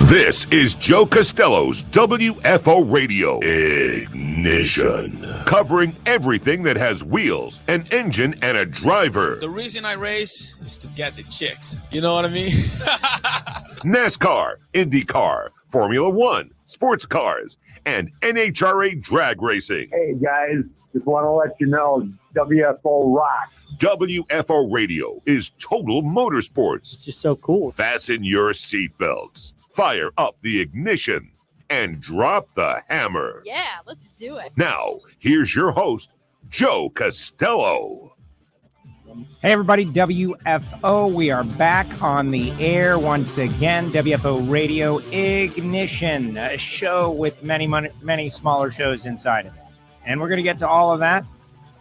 This is Joe Castello's WFO Radio Ignition, covering everything that has wheels, an engine, and a driver. The reason I race is to get the chicks. You know what I mean? NASCAR, IndyCar, Formula One, sports cars, and NHRA Drag Racing. Hey, guys, just want to let you know, WFO rocks. WFO Radio is total motorsports. It's just so cool. Fasten your seatbelts, fire up the ignition, and drop the hammer. Yeah, let's do it. Now, here's your host, Joe Castello. Hey, everybody, WFO. We are back on the air once again. WFO Radio Ignition, a show with many smaller shows inside of it. And we're going to get to all of that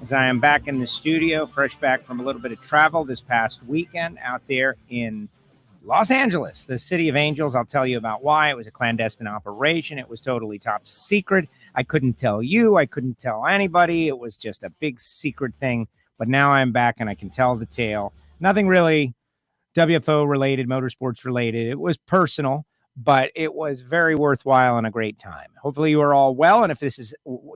as I am back in the studio, fresh back from a little bit of travel this past weekend out there in Los Angeles, the city of angels. I'll tell you about why. It was a clandestine operation. It was totally top secret. I couldn't tell you. I couldn't tell anybody. It was just a big secret thing. But now I'm back and I can tell the tale. Nothing really WFO related, motorsports related. It was personal, but it was very worthwhile and a great time. Hopefully you are all well. And if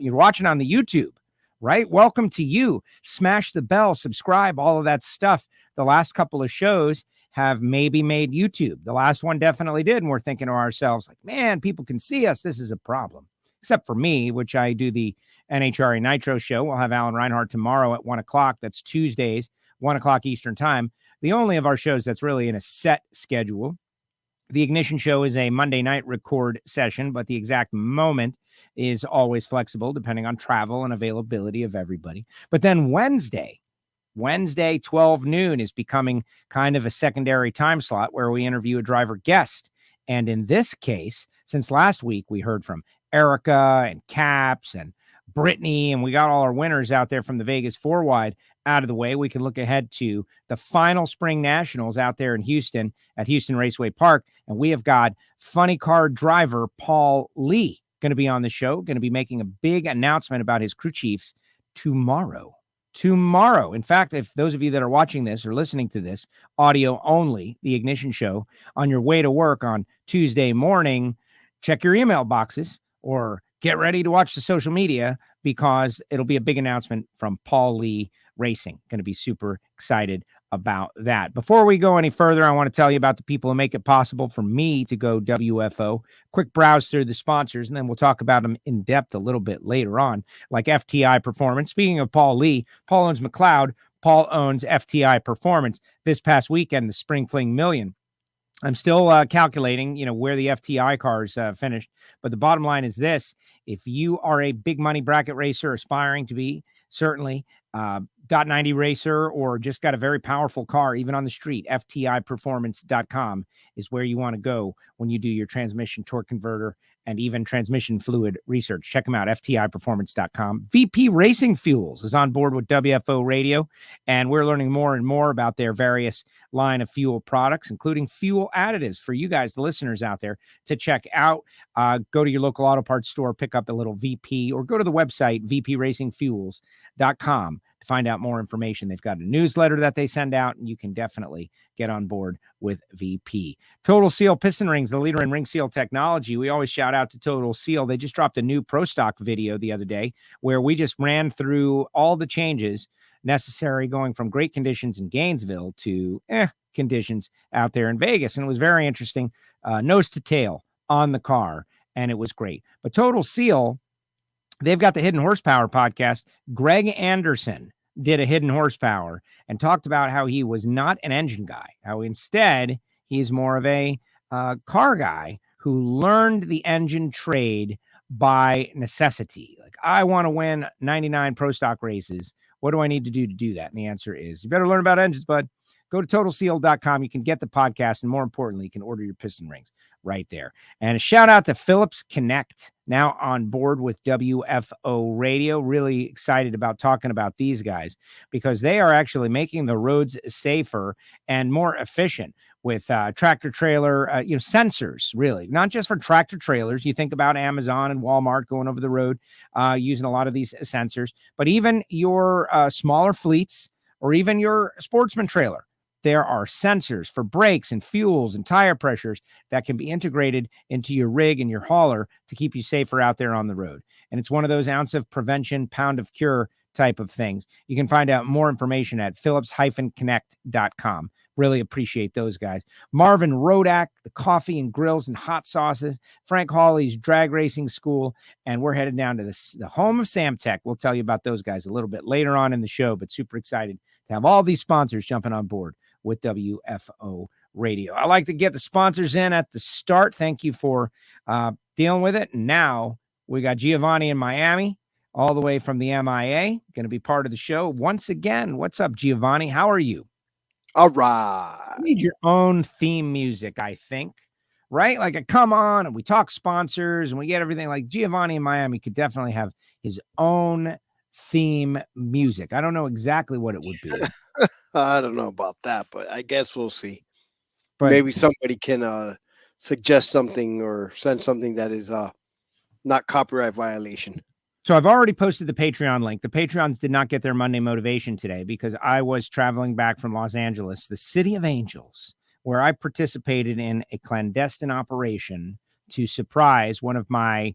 you're watching on the YouTube, right? Welcome to you. Smash the bell, subscribe, all of that stuff. The last couple of shows have maybe made YouTube. The last one definitely did. And we're thinking to ourselves, like, man, people can see us. This is a problem. Except for me, which I do the NHRA Nitro show. We'll have Alan Reinhart tomorrow at 1 o'clock. That's Tuesdays, 1 o'clock Eastern time. The only of our shows that's really in a set schedule. The Ignition show is a Monday night record session, but the exact moment is always flexible depending on travel and availability of everybody. But then Wednesday, 12 noon is becoming kind of a secondary time slot where we interview a driver guest. And in this case, since last week, we heard from Erica and Caps and Brittany, and we got all our winners out there from the Vegas 4-wide out of the way. We can look ahead to the final Spring Nationals out there in Houston at Houston Raceway Park. And we have got funny car driver Paul Lee going to be on the show, going to be making a big announcement about his crew chiefs tomorrow. In fact, if those of you that are watching this or listening to this audio only, the Ignition show, on your way to work on Tuesday morning, check your email boxes or get ready to watch the social media because it'll be a big announcement from Paul Lee Racing. Going to be super excited about that. Before we go any further, I want to tell you about the people who make it possible for me to go WFO. Quick browse through the sponsors, and then we'll talk about them in depth a little bit later on, like FTI Performance. Speaking of Paul Lee, Paul owns McLeod. Paul owns FTI Performance. This past weekend, the Spring Fling Million. I'm still calculating, where the FTI cars finished. But the bottom line is this. If you are a big money bracket racer aspiring to be, certainly, .90 racer, or just got a very powerful car, even on the street, FTIperformance.com is where you want to go when you do your transmission, torque converter, and even transmission fluid research. Check them out, FTIperformance.com. VP Racing Fuels is on board with WFO Radio, and we're learning more and more about their various line of fuel products, including fuel additives for you guys, the listeners out there, to check out. Go to your local auto parts store, pick up a little VP, or go to the website, VPRacingFuels.com. Find out more information. They've got a newsletter that they send out, and you can definitely get on board with VP. Total Seal Piston Rings, the leader in ring seal technology. We always shout out to Total Seal. They just dropped a new Pro Stock video the other day where we just ran through all the changes necessary going from great conditions in Gainesville to conditions out there in Vegas. And it was very interesting, nose to tail on the car, and it was great. But Total Seal, they've got the Hidden Horsepower podcast. Greg Anderson did a Hidden Horsepower and talked about how he was not an engine guy, how instead he's more of a car guy who learned the engine trade by necessity. Like, I want to win 99 Pro Stock races. What do I need to do that? And the answer is, you better learn about engines, bud. Go to TotalSeal.com. You can get the podcast, and more importantly, you can order your piston rings right there. And a shout out to Phillips Connect, now on board with WFO Radio. Really excited about talking about these guys because they are actually making the roads safer and more efficient with tractor trailer, sensors, really, not just for tractor trailers. You think about Amazon and Walmart going over the road using a lot of these sensors, but even your smaller fleets or even your sportsman trailer. there are sensors for brakes and fuels and tire pressures that can be integrated into your rig and your hauler to keep you safer out there on the road. And it's one of those ounce of prevention, pound of cure type of things. You can find out more information at phillips-connect.com. Really appreciate those guys. Marvin Rodak, the coffee and grills and hot sauces, Frank Hawley's Drag Racing School, and we're headed down to the home of Samtech. We'll tell you about those guys a little bit later on in the show, but super excited to have all these sponsors jumping on board with WFO Radio. I like to get the sponsors in at the start. Thank you for dealing with it. And now we got Giovanni in Miami, all the way from the MIA, going to be part of the show once again. What's up, Giovanni? How are you? All right. You need your own theme music, I think, right? Like a come on, and we talk sponsors and we get everything. Like Giovanni in Miami could definitely have his own theme music. I don't know exactly what it would be. I don't know about that, but I guess we'll see. But maybe somebody can suggest something or send something that is not copyright violation. So I've already posted the Patreon link. The Patreons did not get their Monday motivation today because I was traveling back from Los Angeles, the city of angels, where I participated in a clandestine operation to surprise one of my,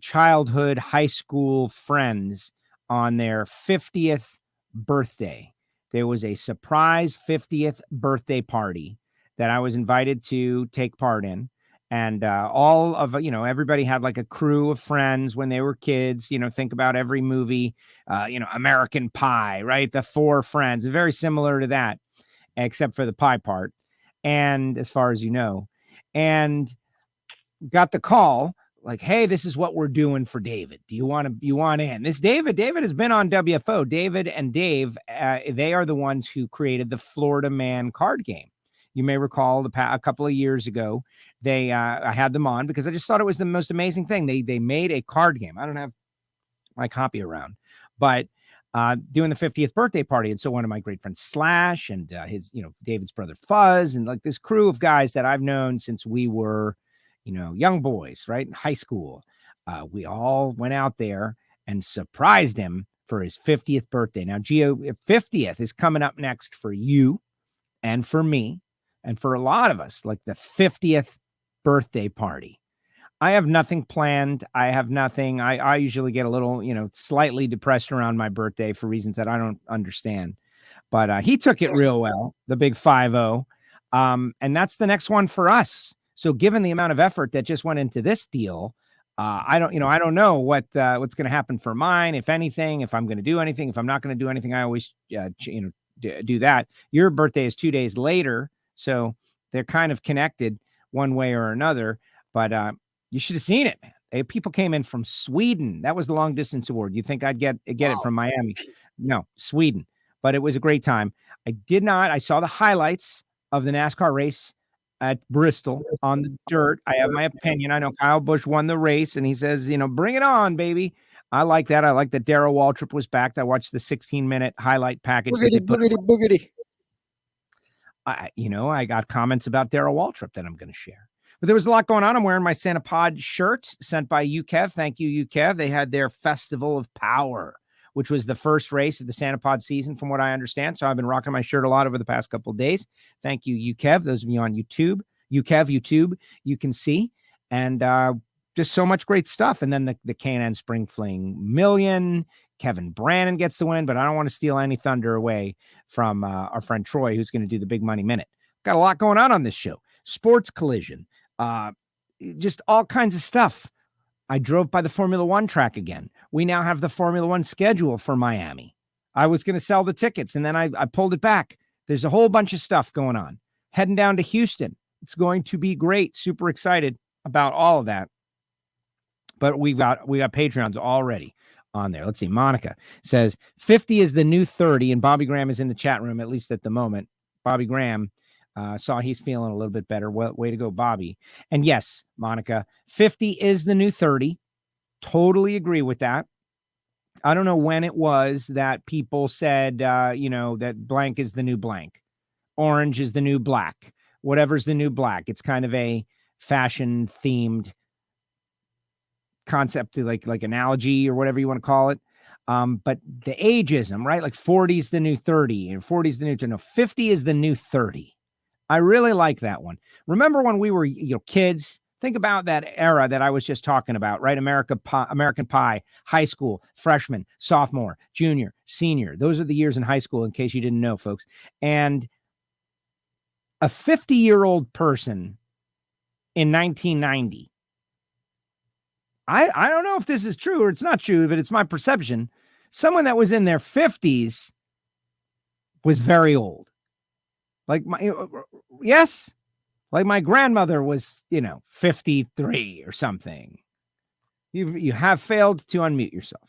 childhood high school friends on their 50th birthday. There was a surprise 50th birthday party that I was invited to take part in. And all of, everybody had like a crew of friends when they were kids. Think about every movie, American Pie, right? The four friends, very similar to that, except for the pie part. And as far as you know, and got the call like, hey, this is what we're doing for David. Do you want in? This David has been on WFO. David and Dave, they are the ones who created the Florida Man card game. You may recall a couple of years ago, I had them on because I just thought it was the most amazing thing. They made a card game. I don't have my copy around, but doing the 50th birthday party. And so one of my great friends, Slash, and his, David's brother Fuzz, and like this crew of guys that I've known since we were, young boys, right? In high school. We all went out there and surprised him for his 50th birthday. Now, Gio, 50th is coming up next for you and for me. And for a lot of us, like the 50th birthday party. I have nothing planned. I have nothing. I usually get a little, slightly depressed around my birthday for reasons that I don't understand. But he took it real well, the big 5-0. And that's the next one for us. So given the amount of effort that just went into this deal, I don't know what's going to happen for mine, if anything, if I'm going to do anything, if I'm not going to do anything. I always, do that. Your birthday is 2 days later. So they're kind of connected one way or another, but you should have seen it, man. People came in from Sweden. That was the long distance award. You think I'd get it from Miami? No, Sweden. But it was a great time. I saw the highlights of the NASCAR race at Bristol on the dirt. I have my opinion. I know Kyle Busch won the race, and he says, bring it on, baby. I like that. I like that Darrell Waltrip was back. I watched the 16-minute highlight package. Boogity. I got comments about Darrell Waltrip that I'm going to share. But there was a lot going on. I'm wearing my Santa Pod shirt sent by UKEV. Thank you, UKEV. They had their Festival of Power, which was the first race of the Santa Pod season, from what I understand. So I've been rocking my shirt a lot over the past couple of days. Thank you, UKEV. Those of you on YouTube, YouTube, you can see. And just so much great stuff. And then the K&N Spring Fling Million. Kevin Brannon gets the win, but I don't want to steal any thunder away from our friend Troy, who's going to do the Big Money Minute. Got a lot going on this show. Sports Collision, just all kinds of stuff. I drove by the Formula One track again. We now have the Formula One schedule for Miami. I was going to sell the tickets, and then I pulled it back. There's a whole bunch of stuff going on. Heading down to Houston. It's going to be great. Super excited about all of that. But we got Patreons already on there. Let's see. Monica says 50 is the new 30, and Bobby Graham is in the chat room, at least at the moment. Bobby Graham saw he's feeling a little bit better. Well, way to go, Bobby. And yes, Monica, 50 is the new 30. Totally agree with that. I don't know when it was that people said, that blank is the new blank. Orange is the new black. Whatever's the new black. It's kind of a fashion themed concept, to like analogy or whatever you want to call it. But the ageism, right? Like 40 is the new 30 and 40 is the new, no, 50 is the new 30. I really like that one. Remember when we were kids? Think about that era that I was just talking about, right? American Pie, high school, freshman, sophomore, junior, senior. Those are the years in high school, in case you didn't know, folks. And a 50-year-old person in 1990, I don't know if this is true or it's not true, but it's my perception. Someone that was in their 50s was very old. Like yes. Like my grandmother was, 53 or something. You have failed to unmute yourself.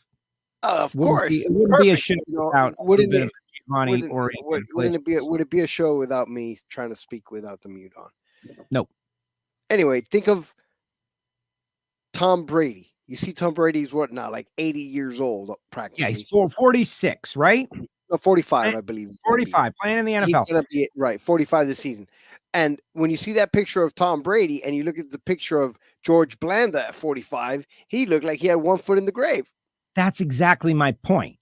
Of course. It wouldn't be a show without would it be a show without me trying to speak without the mute on? Nope. Anyway, think of Tom Brady. You see Tom Brady's what now, like 80 years old practically. Yeah, he's 46, right? No, 45, I believe. 45, playing in the NFL. He's going to be, right, 45 this season. And when you see that picture of Tom Brady and you look at the picture of George Blanda at 45, he looked like he had one foot in the grave. That's exactly my point.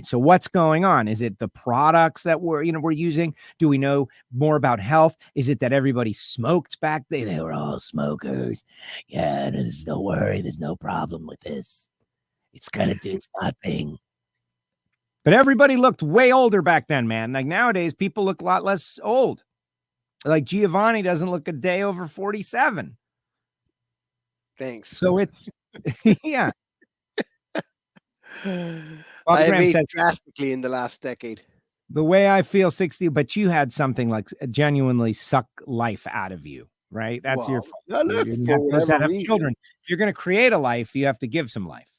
So what's going on? Is it the products that we're using? Do we know more about health? Is it that everybody smoked back then? They were all smokers. Yeah, don't worry. There's no problem with this. It's going to do its thing. But everybody looked way older back then, man. Like nowadays, people look a lot less old. Like Giovanni doesn't look a day over 47. Thanks. So it's, yeah. I have aged drastically in the last decade. The way I feel 60, but you had something like genuinely suck life out of you, right? That's your fault. Those that have children. If you're going to create a life, you have to give some life.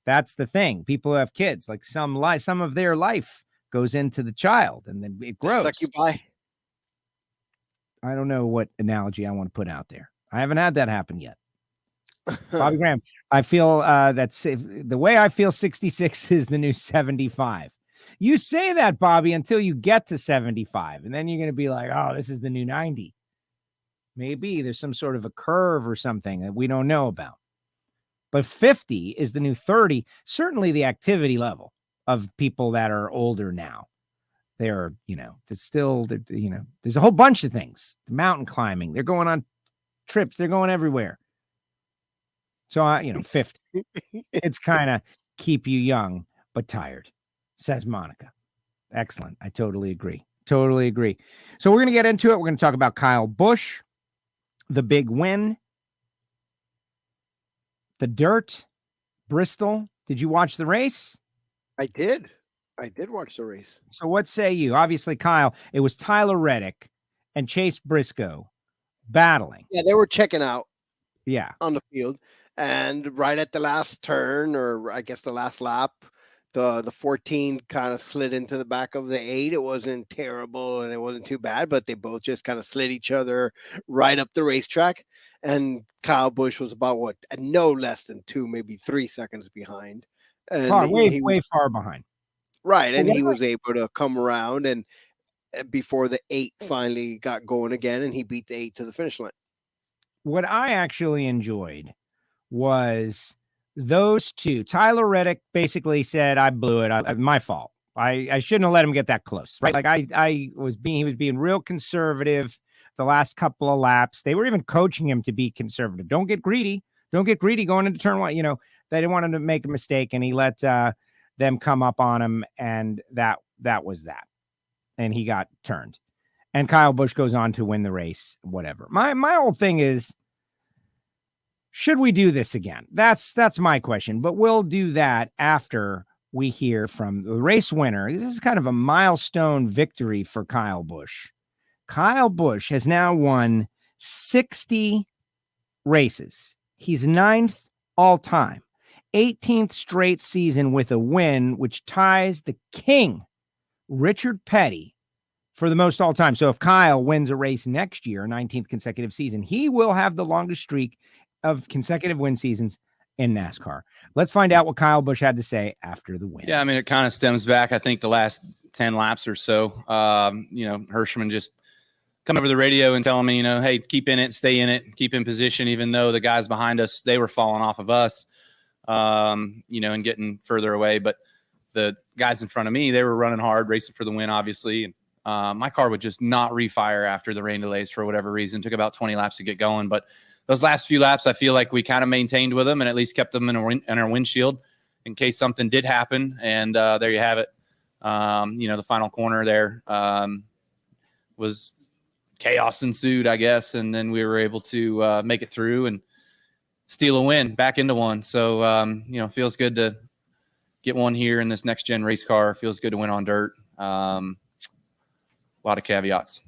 That's the thing. People who have kids, like some of their life goes into the child and then it grows. Suck you by. I don't know what analogy I want to put out there. I haven't had that happen yet. Bobby Graham, I feel that's the way I feel 66 is the new 75. You say that, Bobby, until you get to 75. And then you're going to be like, oh, this is the new 90. Maybe there's some sort of a curve or something that we don't know about. But 50 is the new 30. Certainly the activity level of people that are older now. They're, there's a whole bunch of things. Mountain climbing. They're going on trips. They're going everywhere. So, 50. It's kind of keep you young, but tired, says Monica. Excellent. I totally agree. So we're going to get into it. We're going to talk about Kyle Busch, the big win, the dirt, Bristol. Did you watch the race? I did watch the race. So what say you? Obviously, Kyle, it was Tyler Reddick and Chase Briscoe battling. Yeah, they were checking out. Yeah. On the field. And right at the last turn, or I guess the last lap, the 14 kind of slid into the back of the 8. It wasn't terrible and it wasn't too bad, but they both just kind of slid each other right up the racetrack. And Kyle Busch was about no less than 2, maybe 3 seconds behind. And way far behind. Right. And he was able to come around and before the 8 finally got going again, and he beat the 8 to the finish line. What I actually enjoyed was those two. Tyler Reddick basically said, I blew it. My fault. I shouldn't have let him get that close. Right. Like he was being real conservative the last couple of laps. They were even coaching him to be conservative. Don't get greedy going into turn 1. They didn't want him to make a mistake, and he let them come up on him. And that was that. And he got turned. And Kyle Busch goes on to win the race, whatever. My whole thing is, should we do this again? That's my question. But we'll do that after we hear from the race winner. This is kind of a milestone victory for Kyle Busch. Kyle Busch has now won 60 races. He's 9th all time, 18th straight season with a win, which ties the king, Richard Petty, for the most all time. So if Kyle wins a race next year, 19th consecutive season, he will have the longest streak of consecutive win seasons in NASCAR. Let's find out what Kyle Busch had to say after the win. Yeah, I mean, it kind of stems back, I think, the last 10 laps or so. Hirschman just come over the radio and telling me, hey, keep in it, stay in it, keep in position, even though the guys behind us, they were falling off of us. and getting further away. But the guys in front of me, they were running hard, racing for the win, obviously. And my car would just not refire after the rain delays for whatever reason. Took about 20 laps to get going. But those last few laps, I feel like we kind of maintained with them and at least kept them in our windshield in case something did happen. And there you have it. The final corner there was chaos ensued, I guess. And then we were able to make it through and steal a win back into one. So, feels good to get one here in this next gen race car. Feels good to win on dirt. A lot of caveats.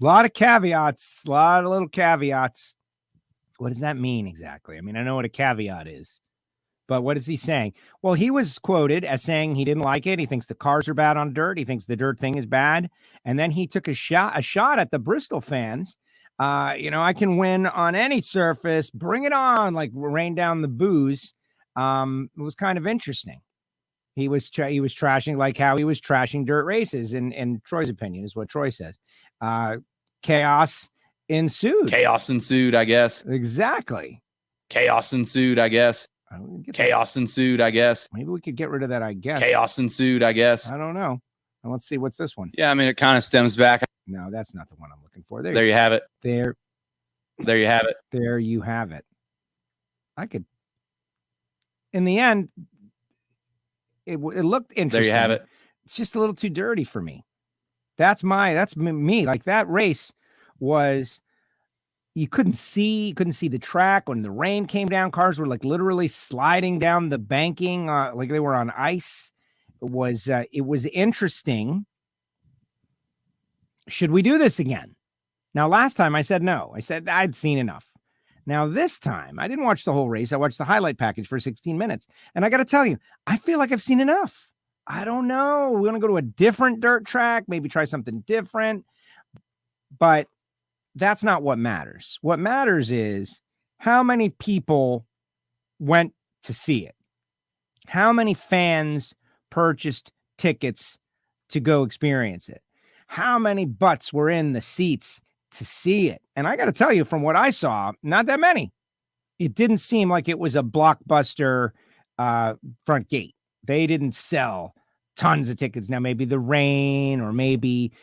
A lot of little caveats. What does that mean exactly? I mean, I know what a caveat is, but what is he saying? Well, he was quoted as saying he didn't like it. He thinks the cars are bad on dirt. He thinks the dirt thing is bad. And then he took a shot at the Bristol fans. I can win on any surface. Bring it on. Like rain down the booze. It was kind of interesting. He was trashing like how he was trashing dirt races. In Troy's opinion is what Troy says. Chaos ensued, I guess. Exactly. Chaos ensued, I guess. Maybe we could get rid of that, I guess. Chaos ensued, I guess. I don't know. And let's see. What's this one? Yeah, I mean, it kind of stems back. No, that's not the one I'm looking for. There you have it. There you have it. There you have it. I could. In the end, it looked interesting. There you have it. It's just a little too dirty for me. That's me. Like that race was, you couldn't see the track when the rain came down. Cars were like literally sliding down the banking, like they were on ice. It was interesting. Should we do this again? Now, last time I said no. I said I'd seen enough. Now, this time, I didn't watch the whole race. I watched the highlight package for 16 minutes. And I got to tell you, I feel like I've seen enough. I don't know. We're going to go to a different dirt track, maybe try something different. But that's not what matters. What matters is how many people went to see it. How many fans purchased tickets to go experience it? How many butts were in the seats to see it? And I got to tell you, from what I saw, not that many. It didn't seem like it was a blockbuster front gate. They didn't sell tons of tickets. Now, maybe the rain, or maybe,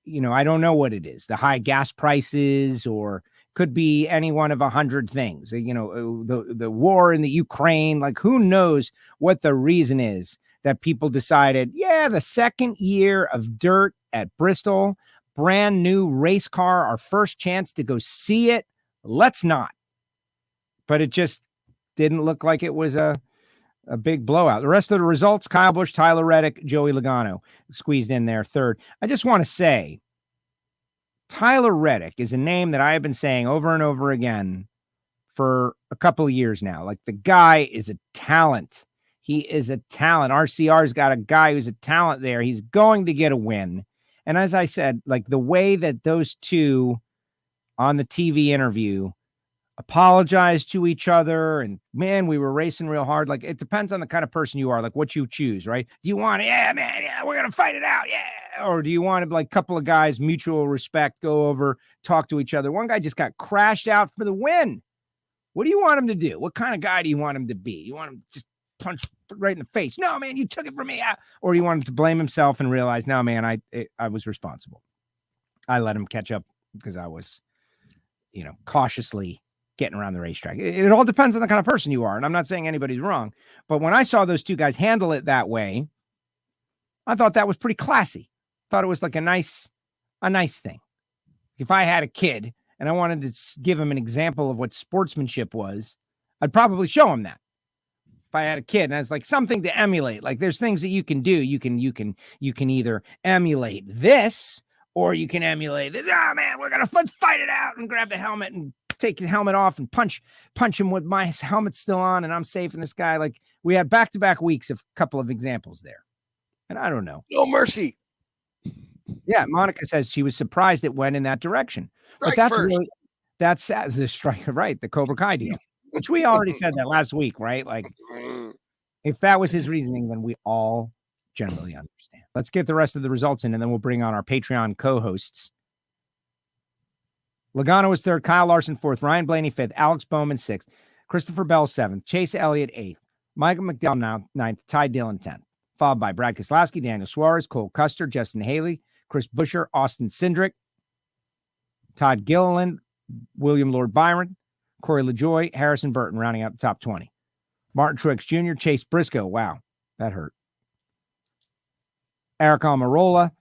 I don't know what it is. The high gas prices, or could be any one of 100 things. The war in the Ukraine, like who knows what the reason is that people decided, the second year of dirt at Bristol, brand new race car, our first chance to go see it. Let's not. But it just didn't look like it was a big blowout. The rest of the results: Kyle Busch, Tyler Reddick, Joey Logano squeezed in there third. I just want to say, Tyler Reddick is a name that I have been saying over and over again for a couple of years now. Like, the guy is a talent. He is a talent. RCR's got a guy who's a talent there. He's going to get a win. And as I said, like the way that those two on the TV interview apologized to each other, and man, we were racing real hard. Like, it depends on the kind of person you are, like what you choose, right? Do you want, we're going to fight it out. Yeah. Or do you want to, like, a couple of guys, mutual respect, go over, talk to each other? One guy just got crashed out for the win. What do you want him to do? What kind of guy do you want him to be? You want him just punch right in the face? No, man, you took it from me. Or you want him to blame himself and realize, no, man, I was responsible. I let him catch up because I was, cautiously getting around the racetrack. It all depends on the kind of person you are. And I'm not saying anybody's wrong, but when I saw those two guys handle it that way, I thought that was pretty classy. Thought it was like a nice thing. If I had a kid and I wanted to give him an example of what sportsmanship was, I'd probably show him that. If I had a kid and I was like, something to emulate, like there's things that you can do. You can either emulate this, or you can emulate this. Oh man, let's fight it out, and grab the helmet and take the helmet off and punch him with my helmet still on, and I'm safe. And this guy, like, we had back-to-back weeks of a couple of examples there. And I don't know. No mercy. Yeah, Monica says she was surprised it went in that direction. Strike but that's first. The strike, right? The Cobra Kai deal, which we already said that last week, right? Like, if that was his reasoning, then we all generally understand. Let's get the rest of the results in, and then we'll bring on our Patreon co-hosts. Logano was third, Kyle Larson fourth, Ryan Blaney fifth, Alex Bowman sixth, Christopher Bell 7th, Chase Elliott 8th, Michael McDowell 9th, Ty Dillon 10th, followed by Brad Keselowski, Daniel Suarez, Cole Custer, Justin Haley, Chris Buescher, Austin Cindric, Todd Gilliland, William Lord Byron, Corey LaJoy, Harrison Burton, rounding out the top 20. Martin Truex Jr., Chase Briscoe. Wow, that hurt. Eric Almirola,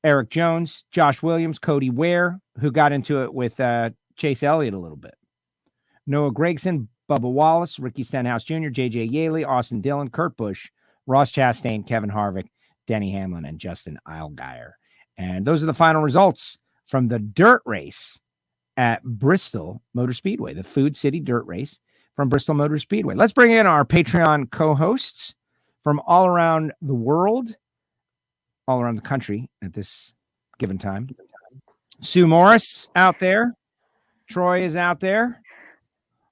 Eric Jones, Josh Williams, Cody Ware, who got into it with Chase Elliott a little bit. Noah Gragson, Bubba Wallace, Ricky Stenhouse Jr., J.J. Yaley, Austin Dillon, Kurt Busch, Ross Chastain, Kevin Harvick, Denny Hamlin, and Justin Allgaier. And those are the final results from the dirt race at Bristol Motor Speedway, the Food City Dirt Race from Bristol Motor Speedway. Let's bring in our Patreon co-hosts from all around the world, all around the country at this given time. Sue Morris out there. Troy is out there.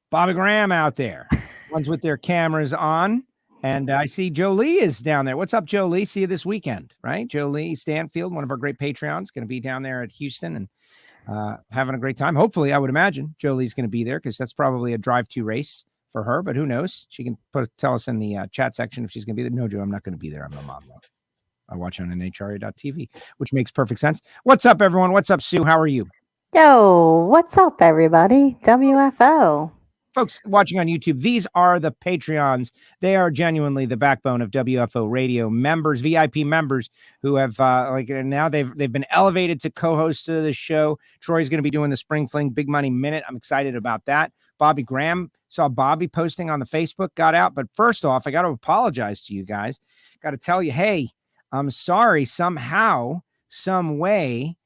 Bobby Graham out there. Ones with their cameras on. And I see Joe Lee is down there. What's up, Joe Lee? See you this weekend, right? Joe Lee Stanfield, one of our great Patreons, going to be down there at Houston and having a great time. Hopefully, I would imagine Joe Lee's going to be there because that's probably a drive-to race for her, but who knows? She can tell us in the chat section if she's going to be there. No, Joe, I'm not going to be there. I'm a mom. I watch on NHRA.TV, which makes perfect sense. What's up, everyone? What's up, Sue? How are you? Yo, what's up, everybody? WFO. Folks watching on YouTube, these are the Patreons. They are genuinely the backbone of WFO Radio members, VIP members who have now they've been elevated to co-hosts of the show. Troy's going to be doing the Spring Fling Big Money Minute. I'm excited about that. Bobby Graham, saw Bobby posting on the Facebook, got out. But first off, I got to apologize to you guys. Got to tell you, hey, I'm sorry. Somehow, some way,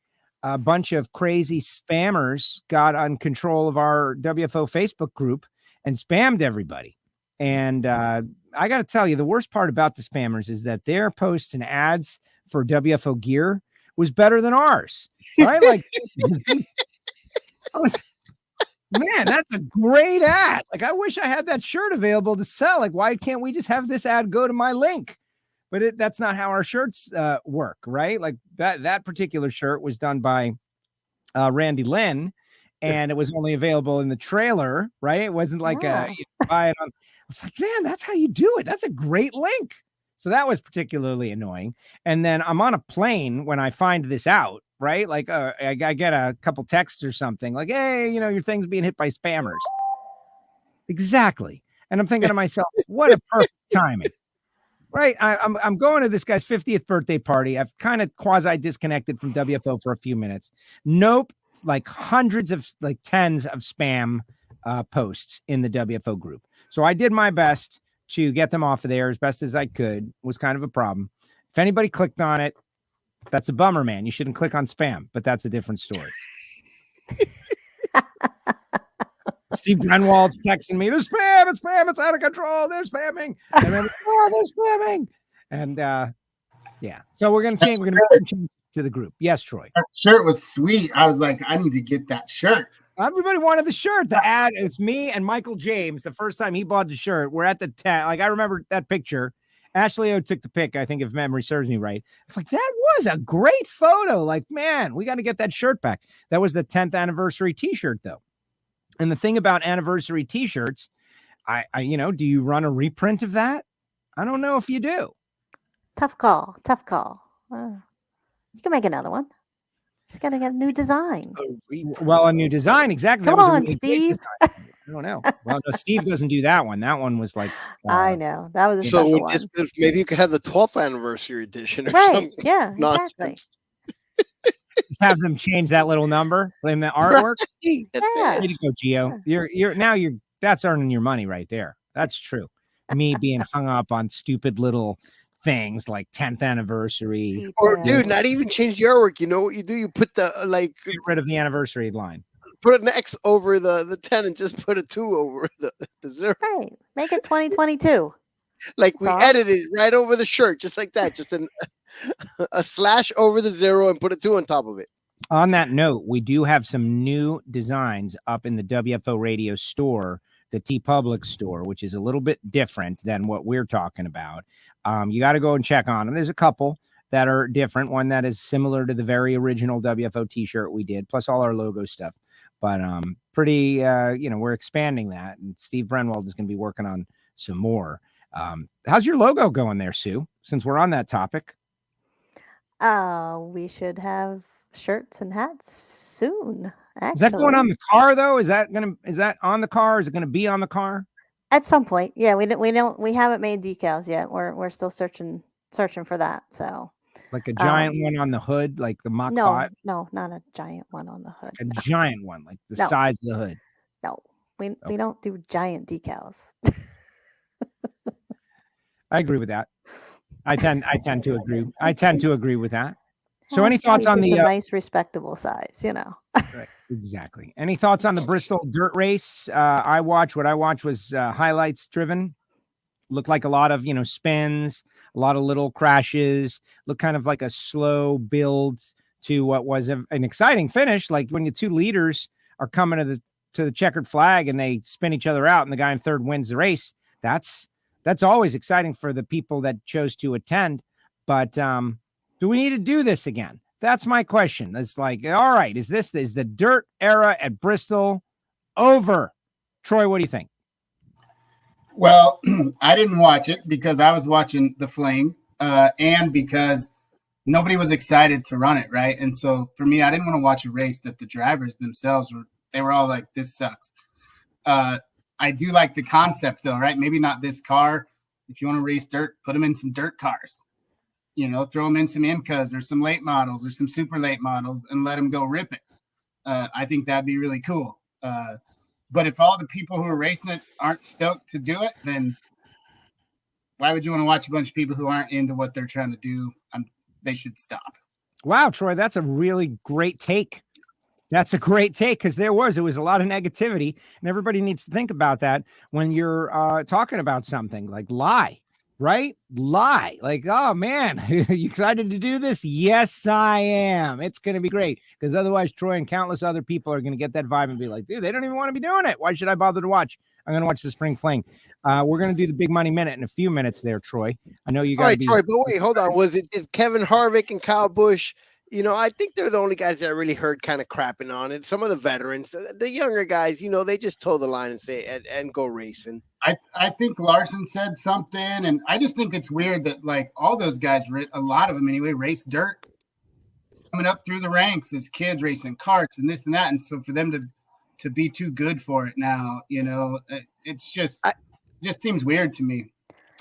a bunch of crazy spammers got on control of our WFO Facebook group and spammed everybody. And I got to tell you, the worst part about the spammers is that their posts and ads for WFO gear was better than ours. Right? Like, man, that's a great ad. Like, I wish I had that shirt available to sell. Like, why can't we just have this ad go to my link? But that's not how our shirts work, right? Like that particular shirt was done by Randy Lynn, and it was only available in the trailer, right? It wasn't like you buy it on. I was like, man, that's how you do it. That's a great link. So that was particularly annoying. And then I'm on a plane when I find this out, right? Like I get a couple texts or something like, hey, your thing's being hit by spammers. Exactly. And I'm thinking to myself, what a perfect timing. Right. I'm going to this guy's 50th birthday party. I've kind of quasi disconnected from WFO for a few minutes. Nope. Like hundreds of tens of spam posts in the WFO group. So I did my best to get them off of there as best as I could. It was kind of a problem. If anybody clicked on it, that's a bummer, man. You shouldn't click on spam, but that's a different story. Steve Grenwald's texting me, there's spam, it's out of control, they're spamming. And then, they're spamming. And yeah. So we're gonna change to the group. Yes, Troy. That shirt was sweet. I was like, I need to get that shirt. Everybody wanted the shirt. The ad, it's me and Michael James. The first time he bought the shirt, we're at the tent. Like, I remember that picture. Ashley O took the pic, I think, if memory serves me right. It's like, that was a great photo. Like, man, we got to get that shirt back. That was the 10th anniversary t-shirt, though. And the thing about anniversary t-shirts, I do you run a reprint of that? I don't know if you do. Tough call. You can make another one. Just got to get a new design. Well, a new design. Exactly. Come on, Steve. I don't know. Well, no, Steve doesn't do that one. That one was like. I know. That was a special one. Maybe you could have the 12th anniversary edition or right. something. Yeah, nonsense. exactly. Just have them change that little number in the artwork. Yeah. Way to go, Gio. You're that's earning your money right there. That's true. Me being hung up on stupid little things like 10th anniversary. Or dude, not even change the artwork. You know what you do? You put the get rid of the anniversary line. Put an X over the 10 and just put a 2 over the 0. Right. Make it 2022. Like we edited it right over the shirt, just like that. Just a slash over the 0 and put a 2 on top of it. On that note, we do have some new designs up in the WFO Radio store, the TeePublic store, which is a little bit different than what we're talking about. You got to go and check on them. There's a couple that are different. One that is similar to the very original WFO t-shirt we did, plus all our logo stuff. but pretty, we're expanding that, and Steve Brenwald is going to be working on some more. How's your logo going there, Sue? Since we're on that topic. We should have shirts and hats soon. Actually. Is that going on the car though? Is that on the car? Is it going to be on the car? At some point, yeah. We haven't made decals yet. We're still searching for that. So like a giant one on the hood, like the Mach 5? No, not a giant one on the hood. A giant one, like the size of the hood. No, we don't do giant decals. I agree with that. I tend to agree. I tend to agree with that. So any thoughts on the nice, respectable size, Right, exactly. Any thoughts on the Bristol dirt race? What I watched was highlights driven. Looked like a lot of, spins, a lot of little crashes, looked kind of like a slow build to what was an exciting finish. Like when the two leaders are coming to the checkered flag and they spin each other out and the guy in third wins the race. That's always exciting for the people that chose to attend. But do we need to do this again? That's my question. It's like, all right, is the dirt era at Bristol over? Troy, what do you think? Well, I didn't watch it because I was watching the Fling, and because nobody was excited to run it, right? And so for me, I didn't want to watch a race that the drivers themselves were all like, this sucks. I do like the concept though, right? Maybe not this car. If you want to race dirt, put them in some dirt cars. Throw them in some IMCAs or some late models or some super late models and let them go rip it. I think that'd be really cool. But if all the people who are racing it aren't stoked to do it, then why would you want to watch a bunch of people who aren't into what they're trying to do? They should stop. Wow, Troy, that's a really great take. That's a great take because it was a lot of negativity, and everybody needs to think about that when you're talking about something like lie. Right? Lie. Like, oh man, you excited to do this? Yes, I am. It's going to be great. Because otherwise, Troy and countless other people are going to get that vibe and be like, dude, they don't even want to be doing it. Why should I bother to watch? I'm going to watch the Spring Fling. We're going to do the Big Money Minute in a few minutes there, Troy. I know you got. All right, Troy, but wait, hold on. Did Kevin Harvick and Kyle Busch? I think they're the only guys that I really heard kind of crapping on it. Some of the veterans, the younger guys, they just toe the line and say and go racing. I think Larson said something, and I just think it's weird that like all those guys, a lot of them anyway, race dirt, coming up through the ranks as kids racing karts and this and that, and so for them to be too good for it now, it's just seems weird to me.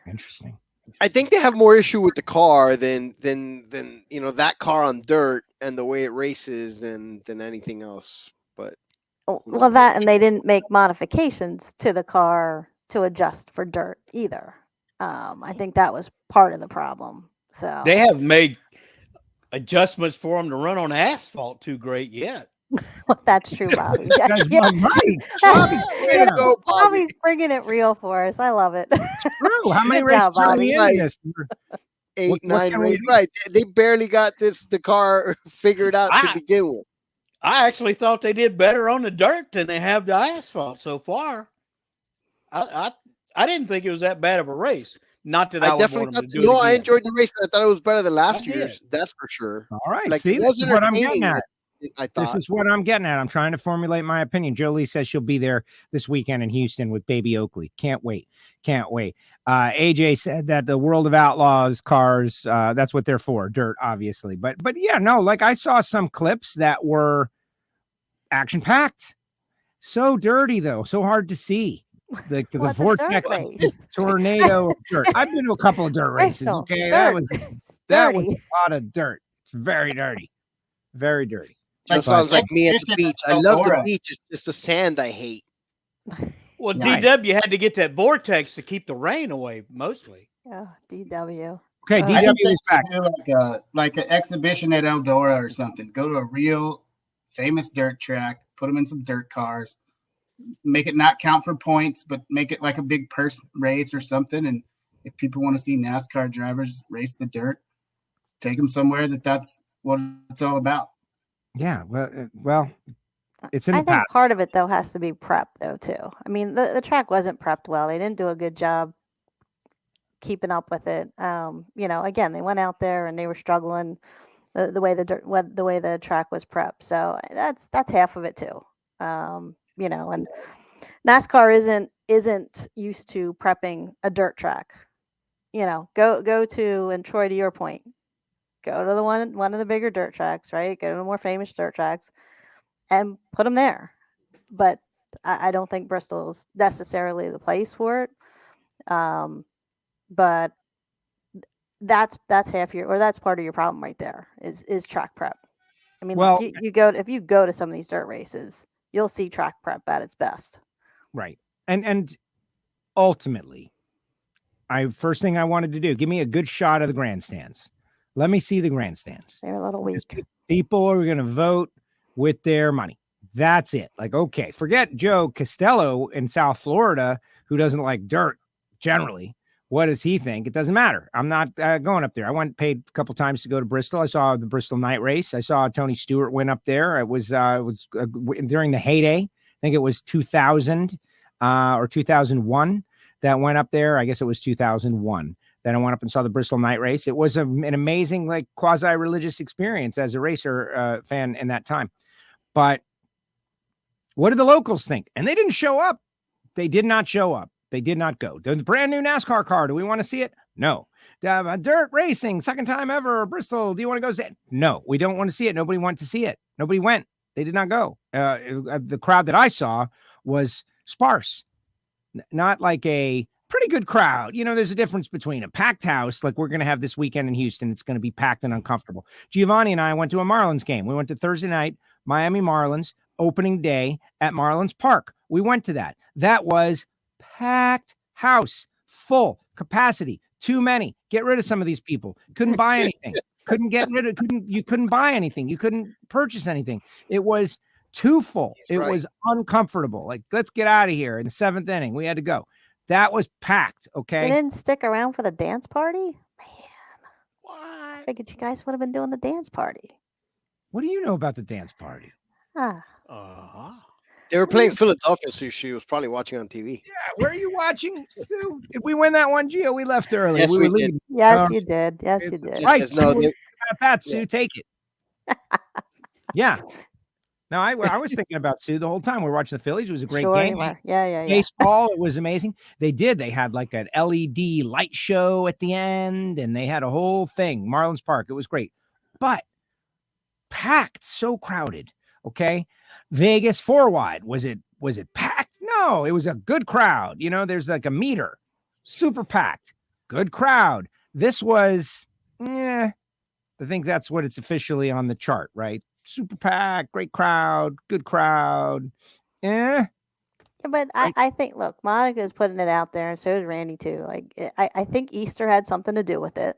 Interesting. I think they have more issue with the car than that car on dirt and the way it races than anything else. But well, that and they didn't make modifications to the car to adjust for dirt either. I think that was part of the problem. So they haven't made adjustments for them to run on asphalt too great yet. Well, that's true, Bobby. Bobby's bringing it real for us. I love it. True. How many races are we in this? 8, 9 races. Right. They barely got the car figured out to begin with. I actually thought they did better on the dirt than they have the asphalt so far. I didn't think it was that bad of a race. Not that I definitely thought. I enjoyed the race. I thought it was better than last year's. That's for sure. All right. See, this is what I'm getting at. This is what I'm getting at. I'm trying to formulate my opinion. Jolie says she'll be there this weekend in Houston with baby Oakley. Can't wait. AJ said that the World of Outlaws cars, that's what they're for. Dirt, obviously. But yeah, no, like I saw some clips that were action packed. So dirty though. So hard to see. The vortex tornado of dirt. I've been to a couple of dirt races. Okay. That was a lot of dirt. It's very dirty. Very dirty. That sounds like me at the beach. I love the beach. It's just the sand I hate. Well, DW had to get that vortex to keep the rain away, mostly. Oh, DW. Okay, DW is back. Like an exhibition at Eldora or something. Go to a real famous dirt track. Put them in some dirt cars. Make it not count for points, but make it like a big purse race or something. And if people want to see NASCAR drivers race the dirt, take them somewhere that's what it's all about. Yeah, well, it's in the past. I think part of it though has to be prep though too. I mean, the track wasn't prepped well. They didn't do a good job keeping up with it. Again, they went out there and they were struggling the way the track was prepped. So that's half of it too. And NASCAR isn't used to prepping a dirt track. Go to, and Troy, to your point, go to one of the bigger dirt tracks, right? Go to the more famous dirt tracks and put them there. But I don't think Bristol is necessarily the place for it. But that's half that's part of your problem right there is track prep. I mean, well, if you go to some of these dirt races, you'll see track prep at its best. Right. And ultimately, first thing I wanted to do, give me a good shot of the grandstands. Let me see the grandstands. They're a little weak. People are going to vote with their money. That's it. Like, okay, forget Joe Castello in South Florida, who doesn't like dirt generally. What does he think? It doesn't matter. I'm not going up there. I paid a couple times to go to Bristol. I saw the Bristol night race. I saw Tony Stewart win up there. It was during the heyday. I think it was 2000 or 2001 that went up there. I guess it was 2001. Then I went up and saw the Bristol night race. It was an amazing, like, quasi-religious experience as a racer fan in that time. But what did the locals think? And they didn't show up. They did not show up. They did not go. The brand new NASCAR car. Do we want to see it? No. Dirt racing, second time ever. Bristol. Do you want to go see it? No, we don't want to see it. Nobody wanted to see it. Nobody went. They did not go. The crowd that I saw was sparse, not like a pretty good crowd. There's a difference between a packed house, like we're going to have this weekend in Houston. It's going to be packed and uncomfortable. Giovanni and I went to a Marlins game. We went to Thursday night, Miami Marlins, opening day at Marlins Park. We went to that. That was packed house, full capacity, too many. Get rid of some of these people. Couldn't buy anything. You couldn't buy anything. You couldn't purchase anything. It was too full. It was uncomfortable. Like, let's get out of here. In the seventh inning, we had to go. That was packed. Okay. They didn't stick around for the dance party? Man. What? I figured you guys would have been doing the dance party. What do you know about the dance party? They were playing Philadelphia, so she was probably watching on TV. Yeah, where are you watching, Stu? Did we win that one, Gio? We left early. Yes, we did. Yes, you did. Yes, you did. Right, Sue, that, Sue, take it. Yeah. No, I was thinking about Sue the whole time. We were watching the Phillies. It was a great game. Yeah. Baseball, it was amazing. They had like an LED light show at the end, and they had a whole thing. Marlins Park. It was great. But packed, so crowded. Okay. Vegas 4 wide. Was it packed? No, it was a good crowd. There's like a meter. Super packed. Good crowd. This was, I think that's what it's officially on the chart, right? Super packed, great crowd, good crowd. Yeah, but I think, look, Monica's putting it out there, and so is Randy too. Like, I think Easter had something to do with it.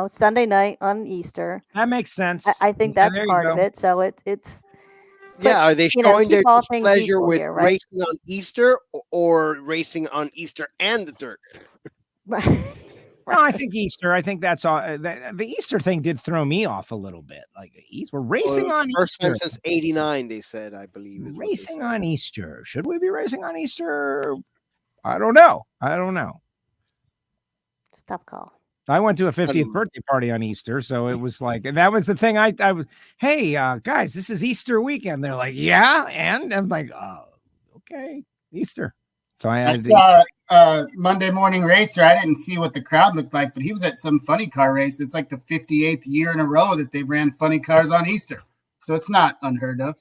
Sunday night on Easter. That makes sense. I think that's part of it. So it's. Yeah, are they showing their displeasure with racing on Easter or racing on Easter and the dirt? Right. No, I think Easter. I think that's all. The Easter thing did throw me off a little bit. Like, we're racing on first Easter. time since '89, they said, I believe. Racing on Easter. Should we be racing on Easter? I don't know. Tough call. I went to a 50th birthday party on Easter, so it was like, and that was the thing. I was, hey, guys, this is Easter weekend. They're like, yeah, and I'm like, oh, okay, Easter. So I saw Monday morning racer. I didn't see what the crowd looked like, but he was at some funny car race. It's like the 58th year in a row that they ran funny cars on Easter, so it's not unheard of.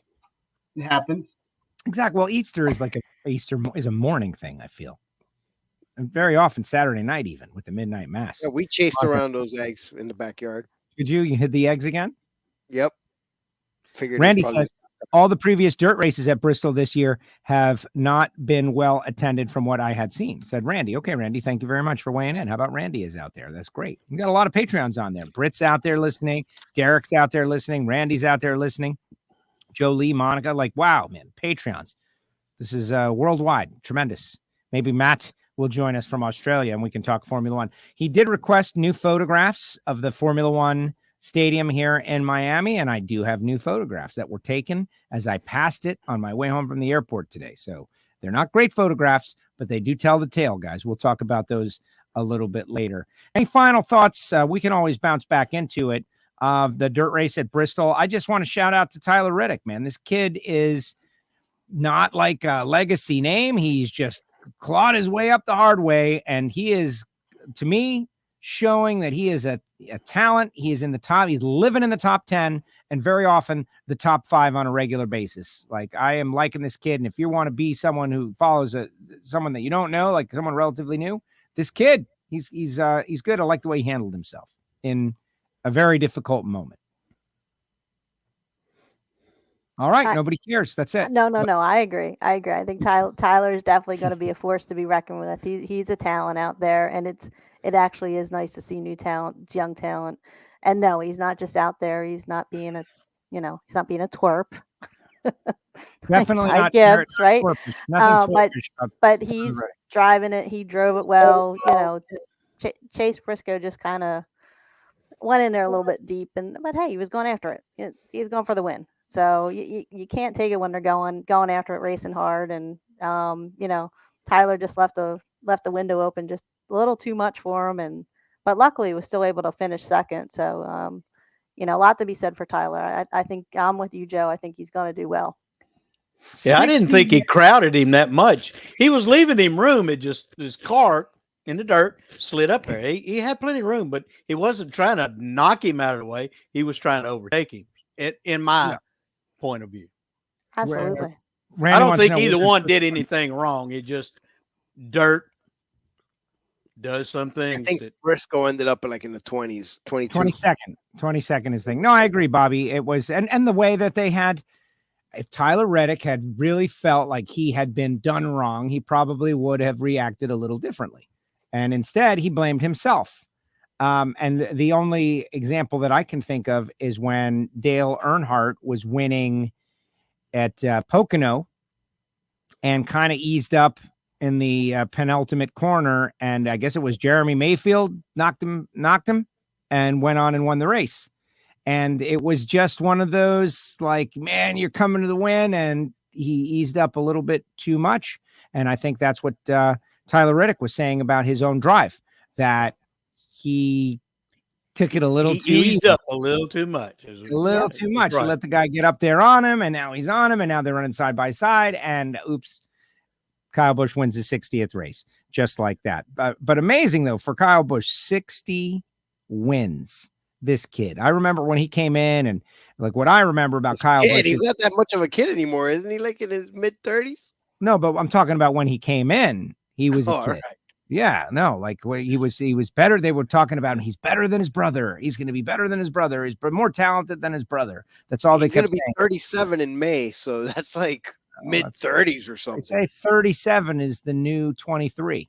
It happens. Exactly. Well, Easter is like Easter is a morning thing, I feel. And very often Saturday night, even with the midnight mass. Yeah, we chased around those eggs in the backyard. Did you? You hid the eggs again? Yep. Figured. Randy says all the previous dirt races at Bristol this year have not been well attended from what I had seen. Said Randy. Okay, Randy, thank you very much for weighing in. How about Randy is out there? That's great. We got a lot of Patreons on there. Britt's out there listening. Derek's out there listening. Randy's out there listening. Joe Lee, Monica. Like, wow, man, Patreons. This is worldwide. Tremendous. Maybe Matt will join us from Australia and we can talk Formula One. He did request new photographs of the Formula One stadium here in Miami, and I do have new photographs that were taken as I passed it on my way home from the airport today. So they're not great photographs, but they do tell the tale, guys. We'll talk about those a little bit later. Any final thoughts? We can always bounce back into it. of the dirt race at Bristol. I just want to shout out to Tyler Reddick, man. This kid is not like a legacy name. He's just clawed his way up the hard way. And he is, to me, showing that he is a talent. He is in the top. He's living in the top 10 and very often the top 5 on a regular basis. Like, I am liking this kid. And if you want to be someone who follows someone that you don't know, like someone relatively new, this kid, he's good. I like the way he handled himself in a very difficult moment. All right. Nobody cares. That's it. No. I agree. I think Tyler is definitely going to be a force to be reckoned with. He's a talent out there, and it actually is nice to see new talent, young talent. And no, he's not just out there. He's not being a twerp. Definitely like not Gibbs, right? But he's he's driving it. He drove it well. Chase Briscoe just kind of went in there a little bit deep, but hey, he was going after it. He's going for the win. So you can't take it when they're going after it, racing hard. And Tyler just left the window open just a little too much for him, but luckily he was still able to finish second. So a lot to be said for Tyler. I think I'm with you, Joe. I think he's going to do well. Yeah, I didn't think he crowded him that much. He was leaving him room. It just, his car in the dirt slid up there. He had plenty of room, but he wasn't trying to knock him out of the way. He was trying to overtake him. In my point of view. Absolutely. I don't think either one did anything wrong. It just dirt does some things. I think Briscoe ended up in the 20s, 22nd is thing. No, I agree, Bobby. It was, and the way that they had, if Tyler Reddick had really felt like he had been done wrong, he probably would have reacted a little differently. And instead he blamed himself. And the only example that I can think of is when Dale Earnhardt was winning at Pocono and kind of eased up in the penultimate corner. And I guess it was Jeremy Mayfield knocked him and went on and won the race. And it was just one of those, like, man, you're coming to the win. And he eased up a little bit too much. And I think that's what Tyler Reddick was saying about his own drive, that he took it a little too easy. Up a little too much. Too much. Right. He let the guy get up there on him, and now he's on him, and now they're running side by side, and oops, Kyle Busch wins his 60th race, just like that. But amazing, though, for Kyle Busch, 60 wins, this kid. I remember when he came in, and like what I remember about Kyle Busch. He's not that much of a kid anymore, isn't he? Like in his mid-30s? No, but I'm talking about when he came in. He was a kid. Right. Yeah, no, like he was better. They were talking about him. He's better than his brother. He's going to be better than his brother. He's more talented than his brother. That's all they kept saying. He's going to be 37 in May, so that's like mid-30s or something. They say 37 is the new 23,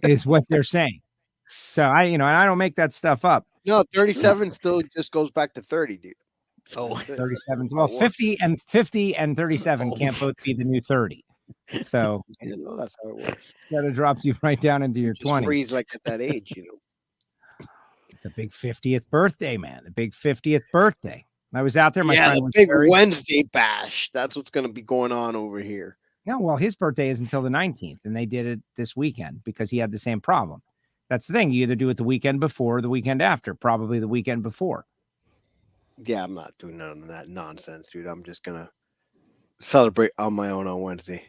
is what they're saying. So I don't make that stuff up. No, 37 still just goes back to 30, dude. Oh, 37. Well, 50 and 37 can't both be the new 30. So I didn't know that's how it works. It's got to drop you right down into your 20s. Freeze like at that age, The big 50th birthday, man. The big 50th birthday. I was out there. My friend was big Wednesday bash. That's what's going to be going on over here. No, well, his birthday is until the 19th, and they did it this weekend because he had the same problem. That's the thing. You either do it the weekend before or the weekend after. Probably the weekend before. Yeah, I'm not doing none of that nonsense, dude. I'm just going to celebrate on my own on Wednesday.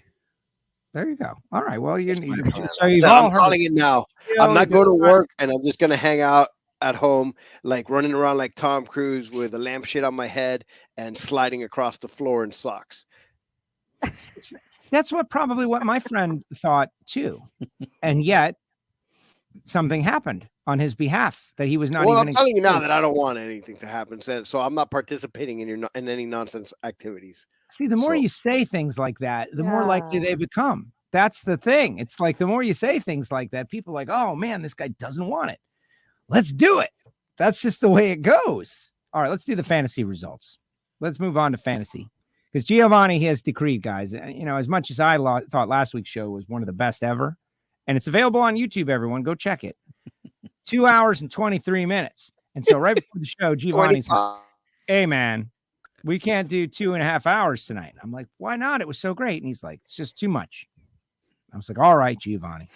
There you go. All right. Well, I'm calling it now. I'm not going to work, and I'm just going to hang out at home, like running around like Tom Cruise with a lampshade on my head and sliding across the floor in socks. That's probably what my friend thought too. And yet something happened on his behalf that he was not. Well, I'm telling you now that I don't want anything to happen. So I'm not participating in any nonsense activities. See, the more you say things like that, the more likely they become. That's the thing. It's like the more you say things like that, people are like, oh man, this guy doesn't want it. Let's do it. That's just the way it goes. All right, let's do the fantasy results. Let's move on to fantasy. Because Giovanni has decreed, guys. As much as I thought last week's show was one of the best ever, and it's available on YouTube, everyone. Go check it. 2 hours and 23 minutes. And so right before the show, Giovanni said, hey, man, we can't do 2.5 hours tonight. I'm like, why not? It was so great. And he's like, it's just too much. I was like, all right, Giovanni.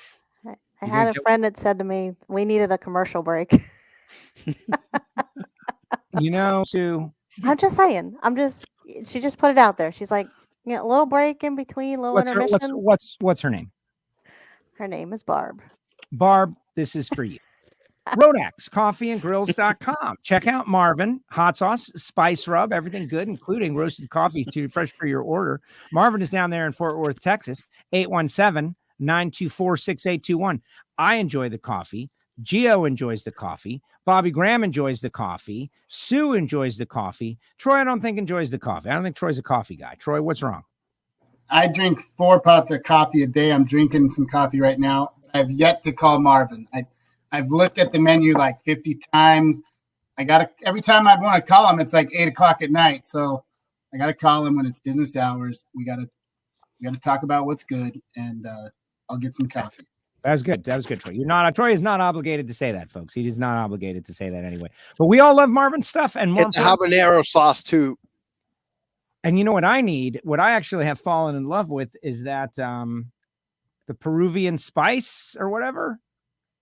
I had a friend that said to me, we needed a commercial break. You know, Sue. I'm just saying. She just put it out there. She's like, a little break in between, little intermission. What's her name? Her name is Barb. Barb, this is for you. Rodax, coffeeandgrills.com. Check out Marvin, hot sauce, spice rub, everything good, including roasted coffee to fresh for your order. Marvin is down there in Fort Worth, Texas, 817-924-6821. I enjoy the coffee. Gio enjoys the coffee. Bobby Graham enjoys the coffee. Sue enjoys the coffee. Troy, I don't think enjoys the coffee. I don't think Troy's a coffee guy. Troy, what's wrong? I drink 4 pots of coffee a day. I'm drinking some coffee right now. I've yet to call Marvin. I've looked at the menu like 50 times. Every time I want to call him, it's like 8:00 at night. So I got to call him when it's business hours. We got to talk about what's good, and I'll get some coffee. That was good, Troy. Troy is not obligated to say that, folks. He is not obligated to say that anyway. But we all love Marvin's stuff, and more it's habanero sauce too. And you know what I need? What I actually have fallen in love with is that the Peruvian spice or whatever.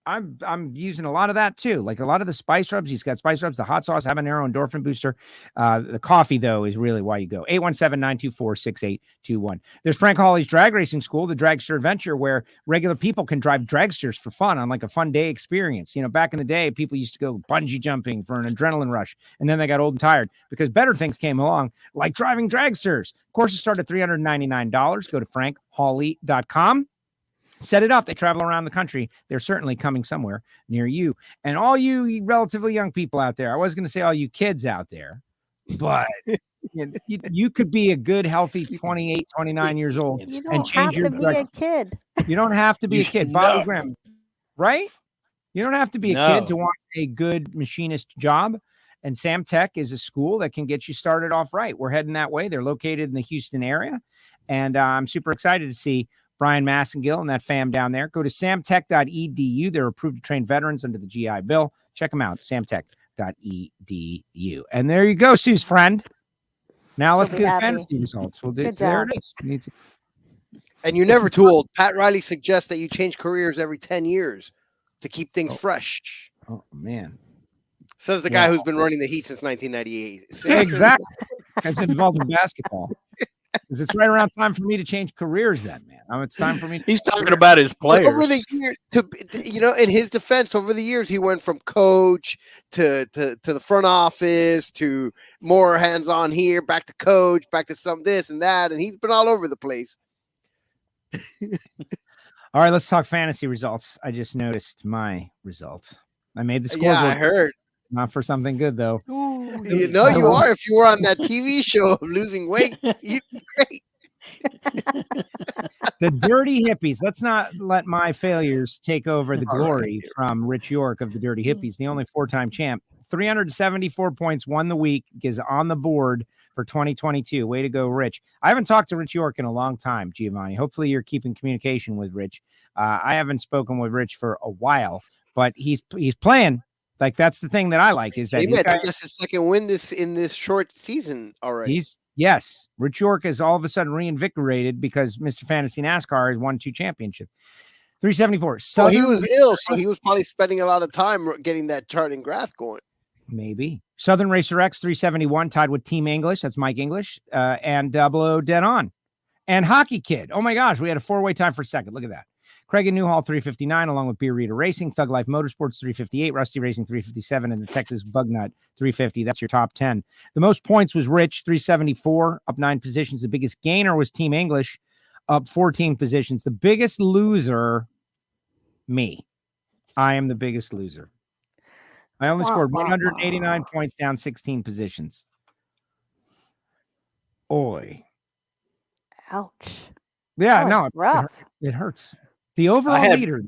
I'm using a lot of that too. Like a lot of the spice rubs. He's got spice rubs, the hot sauce, habanero, endorphin booster. The coffee, though, is really why you go. 817-924-6821. There's Frank Hawley's Drag Racing School, the Dragster Adventure, where regular people can drive dragsters for fun on like a fun day experience. You know, back in the day, people used to go bungee jumping for an adrenaline rush. And then they got old and tired because better things came along, like driving dragsters. Courses start at $399. Go to frankhawley.com. Set it up. They travel around the country. They're certainly coming somewhere near you. And all you relatively young people out there, I was going to say all you kids out there, but you could be a good, healthy 28, 29 years old and change your be a kid. You don't have to be a kid. Bobby Graham, right? You don't have to be a kid to want a good machinist job. And Sam Tech is a school that can get you started off right. We're heading that way. They're located in the Houston area. And I'm super excited to see Brian Massengill and that fam down there. Go to samtech.edu. They're approved to train veterans under the GI Bill. Check them out, samtech.edu. And there you go, Sue's friend. Now let's get fantasy results. We'll do. There it is. And you're never too old. Pat Riley suggests that you change careers every 10 years to keep things fresh. Oh, man. Says the guy who's been running the Heat since 1998. Exactly. Has been involved in basketball. Because it's right around time for me to change careers then, man. It's time for me. He's talking about his players. Over the years, in his defense, over the years, he went from coach to the front office to more hands-on here, back to coach, back to some this and that, and he's been all over the place. All right, let's talk fantasy results. I just noticed my result. I made the scoreboard. Yeah, I heard. Not for something good, though. You know you are. If you were on that TV show of losing weight, you'd be great. The Dirty Hippies. Let's not let my failures take over the glory from Rich York of the Dirty Hippies, the only 4-time champ. 374 points, won the week, is on the board for 2022. Way to go, Rich. I haven't talked to Rich York in a long time, Giovanni. Hopefully you're keeping communication with Rich. I haven't spoken with Rich for a while, but he's playing. Like, that's the thing that I like is that that's his second win in this short season already. Yes. Rich York is all of a sudden reinvigorated because Mr. Fantasy NASCAR has won 2 championships. 374. So he was ill, so he was probably spending a lot of time getting that charting graph going. Maybe. Southern Racer X 371 tied with Team English. That's Mike English and Double O Dead On. And Hockey Kid. Oh my gosh, we had a 4-way tie for second. Look at that. Craig and Newhall 359, along with Beer Reader Racing, Thug Life Motorsports 358, Rusty Racing 357, and the Texas Bugnut 350. That's your top 10. The most points was Rich 374, up 9 positions. The biggest gainer was Team English, up 14 positions. The biggest loser, me. I am the biggest loser. I only scored 189 points, down 16 positions. Oi. Ouch. Yeah, no, rough. It hurts. The overall leader.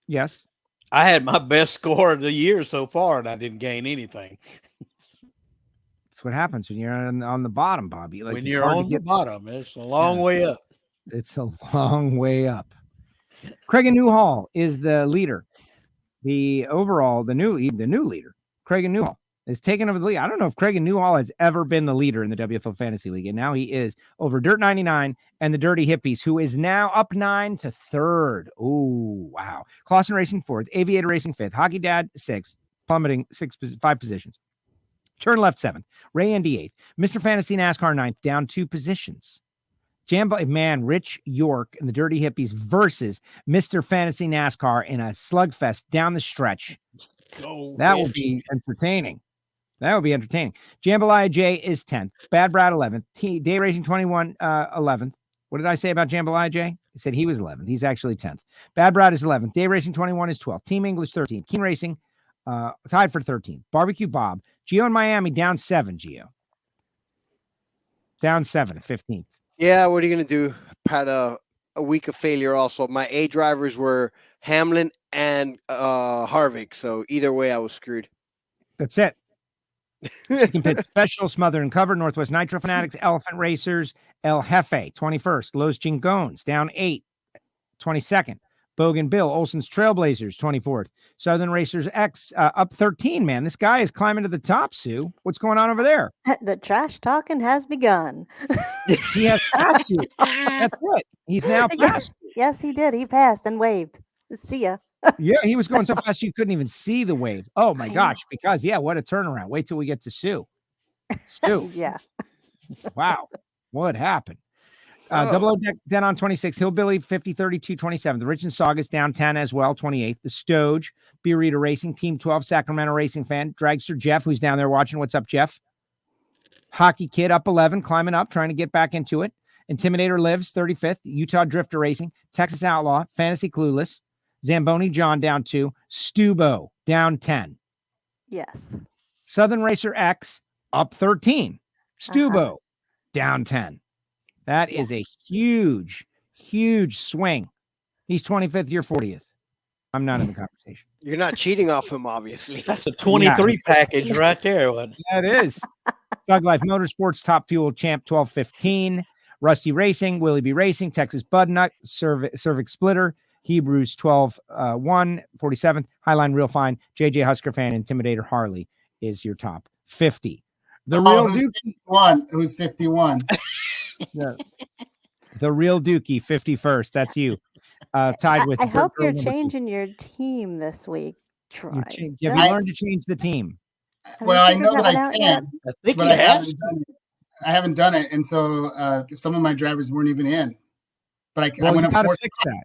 Yes. I had my best score of the year so far, and I didn't gain anything. That's what happens when you're on the bottom, Bobby. Like, when you're on the bottom, it's a long way up. It's a long way up. Craig and Newhall is the leader. The new leader, Craig and Newhall, is taking over the lead. I don't know if Craig and Newhall has ever been the leader in the WFO Fantasy League, and now he is over Dirt 99 and the Dirty Hippies, who is now up 9 to 3rd. Oh, wow. Clausen Racing 4th, Aviator Racing 5th, Hockey Dad 6th, plummeting 5 positions. Turn left 7th. Ray Andy 8th. Mr. Fantasy NASCAR 9th, down 2 positions. Rich York and the Dirty Hippies versus Mr. Fantasy NASCAR in a slugfest down the stretch. That will be entertaining. Jambalaya J is 10th. Bad Brad 11th. Day Racing 21 11th. What did I say about Jambalaya J? I said he was 11th. He's actually 10th. Bad Brad is 11th. Day Racing 21 is 12th. Team English 13th. Keen Racing tied for 13th. Barbecue Bob. Gio in Miami down 7, Gio. Down 7, 15th. Yeah, what are you going to do? Had a week of failure also. My A drivers were Hamlin and Harvick, so either way I was screwed. That's it. Chicken Pit Special, Smother and Cover, Northwest Nitro Fanatics, Elephant Racers, El Jefe, 21st. Los Chingones, down 8, 22nd. Bogan Bill, Olson's Trailblazers, 24th. Southern Racers X, up 13, man. This guy is climbing to the top, Sue. What's going on over there? The trash talking has begun. He has passed you. That's it. He's now passed you. Yes, he did. He passed and waved. See ya. Yeah, he was going so fast you couldn't even see the wave. Oh, my gosh. Because, what a turnaround. Wait till we get to Sue. Sue. Yeah. Wow. What happened? Double O Den on 26, Hillbilly 50, 32, 27. The Rich and Saugus down 10 as well, 28. The Stoge, Beerita Racing, Team 12, Sacramento Racing Fan, Dragster Jeff, who's down there watching. What's up, Jeff? Hockey Kid up 11, climbing up, trying to get back into it. Intimidator Lives, 35th. Utah Drifter Racing, Texas Outlaw, Fantasy Clueless, Zamboni John down 2, Stubo down 10. Yes. Southern Racer X up 13. Stubo down 10. That is a huge, huge swing. He's 25th, you're 40th. I'm not in the conversation. You're not cheating off him, obviously. That's a 23 package right there. That is. Thug Life Motorsports, Top Fuel Champ 12-15. Rusty Racing, Willie B Racing, Texas Bud Nut, Cervix Splitter, Hebrews 12-1, 47th. Highline Real Fine, JJ Husker Fan, Intimidator Harley is your top 50. The real who's 51? Who's 51? The real Dookie, 51st. That's you. Tied with. I hope you're changing your team this week, Troy. Have you learned to change the team? Well, I know that I can. I think but I haven't done it, and so some of my drivers weren't even in. But I went up 4 spots.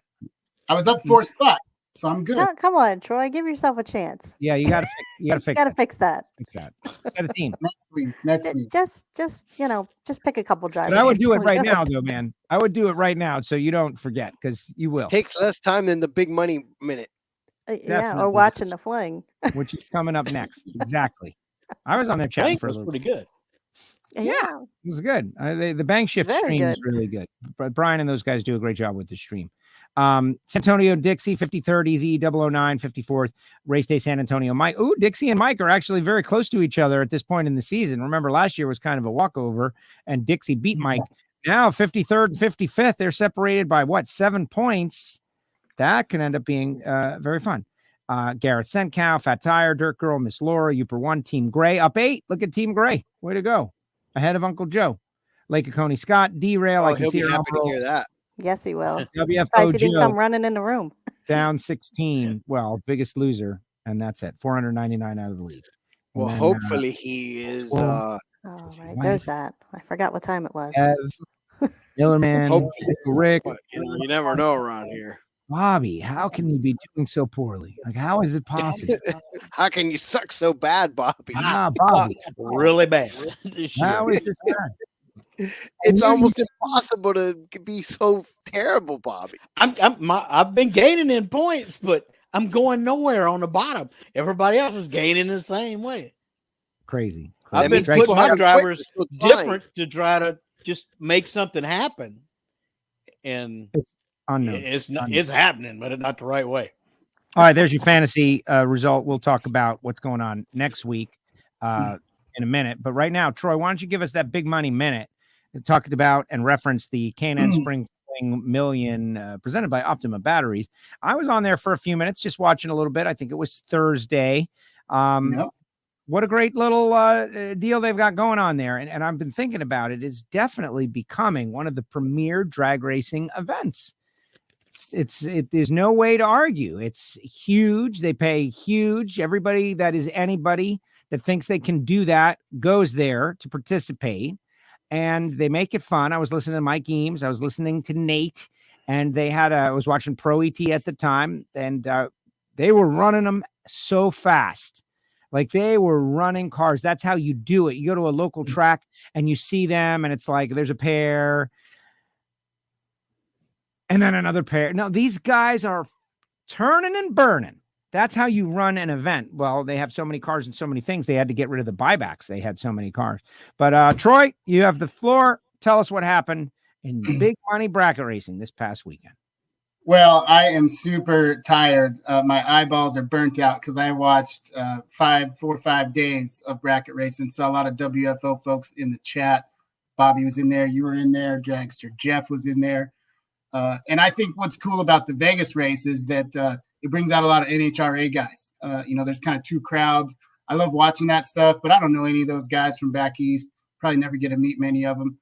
I was up 4 spots, so I'm good. No, come on, Troy, give yourself a chance. Yeah, you gotta fix that. Fix that. Set a team. Next week. Just pick a couple drivers. But I would do it right now, though, man. I would do it right now, so you don't forget, because you will. Takes less time than the big money minute. Yeah, or watching the fling, which is coming up next. Exactly. I was on there chatting for a little. Pretty good. Yeah, it was good. The bank shift stream is really good. But Brian and those guys do a great job with the stream. San Antonio Dixie 53rd, Easy 009 54th, Race Day San Antonio Mike. Ooh, Dixie and Mike are actually very close to each other at this point in the season. Remember, last year was kind of a walkover, and Dixie beat Mike. Now 53rd and 55th, they're separated by 7 points. That can end up being very fun. Garrett Senkow, Fat Tire, Dirt Girl, Miss Laura, Uper 1, Team Gray up 8. Look at Team Gray. Way to go. Ahead of Uncle Joe. Lake of Coney Scott, Derail. I can he'll see be happy to hear that. Yes, he will. WFO he didn't Joe come running in the room. down 16. Well, biggest loser, and that's it. 499 out of the league. Well, then, hopefully he is. Oh, right. There's that. I forgot what time it was. Millerman, Rick. You never know around here. Bobby, how can you be doing so poorly? Like, how is it possible? How can you suck so bad, Bobby? Bobby, really bad. How is this bad? It's almost impossible to be so terrible, Bobby. I've been gaining in points, but I'm going nowhere on the bottom. Everybody else is gaining the same way. Crazy. I've been putting my drivers different to try to just make something happen, and it's unknown. It's happening, but not the right way. All right, there's your fantasy result. We'll talk about what's going on next week in a minute. But right now, Troy, why don't you give us that big money minute? Talked about and referenced the K&N Spring Fling Million presented by Optima Batteries. I was on there for a few minutes, just watching a little bit. I think it was Thursday. What a great little deal they've got going on there. And I've been thinking about it. It's definitely becoming one of the premier drag racing events. There's no way to argue. It's huge. They pay huge. Everybody that is anybody that thinks they can do that goes there to participate, and they make it fun. I was listening to Mike Eames. I was listening to Nate, and I was watching Pro ET at the time, and they were running them so fast. Like, they were running cars. That's how you do it. You go to a local track and you see them, and it's like there's a pair and then another pair. No, these guys are turning and burning. That's how you run an event. Well, they have so many cars and so many things. They had to get rid of the buybacks. They had so many cars. But Troy, you have the floor. Tell us what happened in big money bracket racing this past weekend. Well, I am super tired. My eyeballs are burnt out because I watched 4 or 5 days of bracket racing. Saw a lot of WFO folks in the chat. Bobby was in there. You were in there. Dragster Jeff was in there. And I think what's cool about the Vegas race is that it brings out a lot of NHRA guys. There's kind of two crowds. I love watching that stuff, but I don't know any of those guys from back east. Probably never get to meet many of them.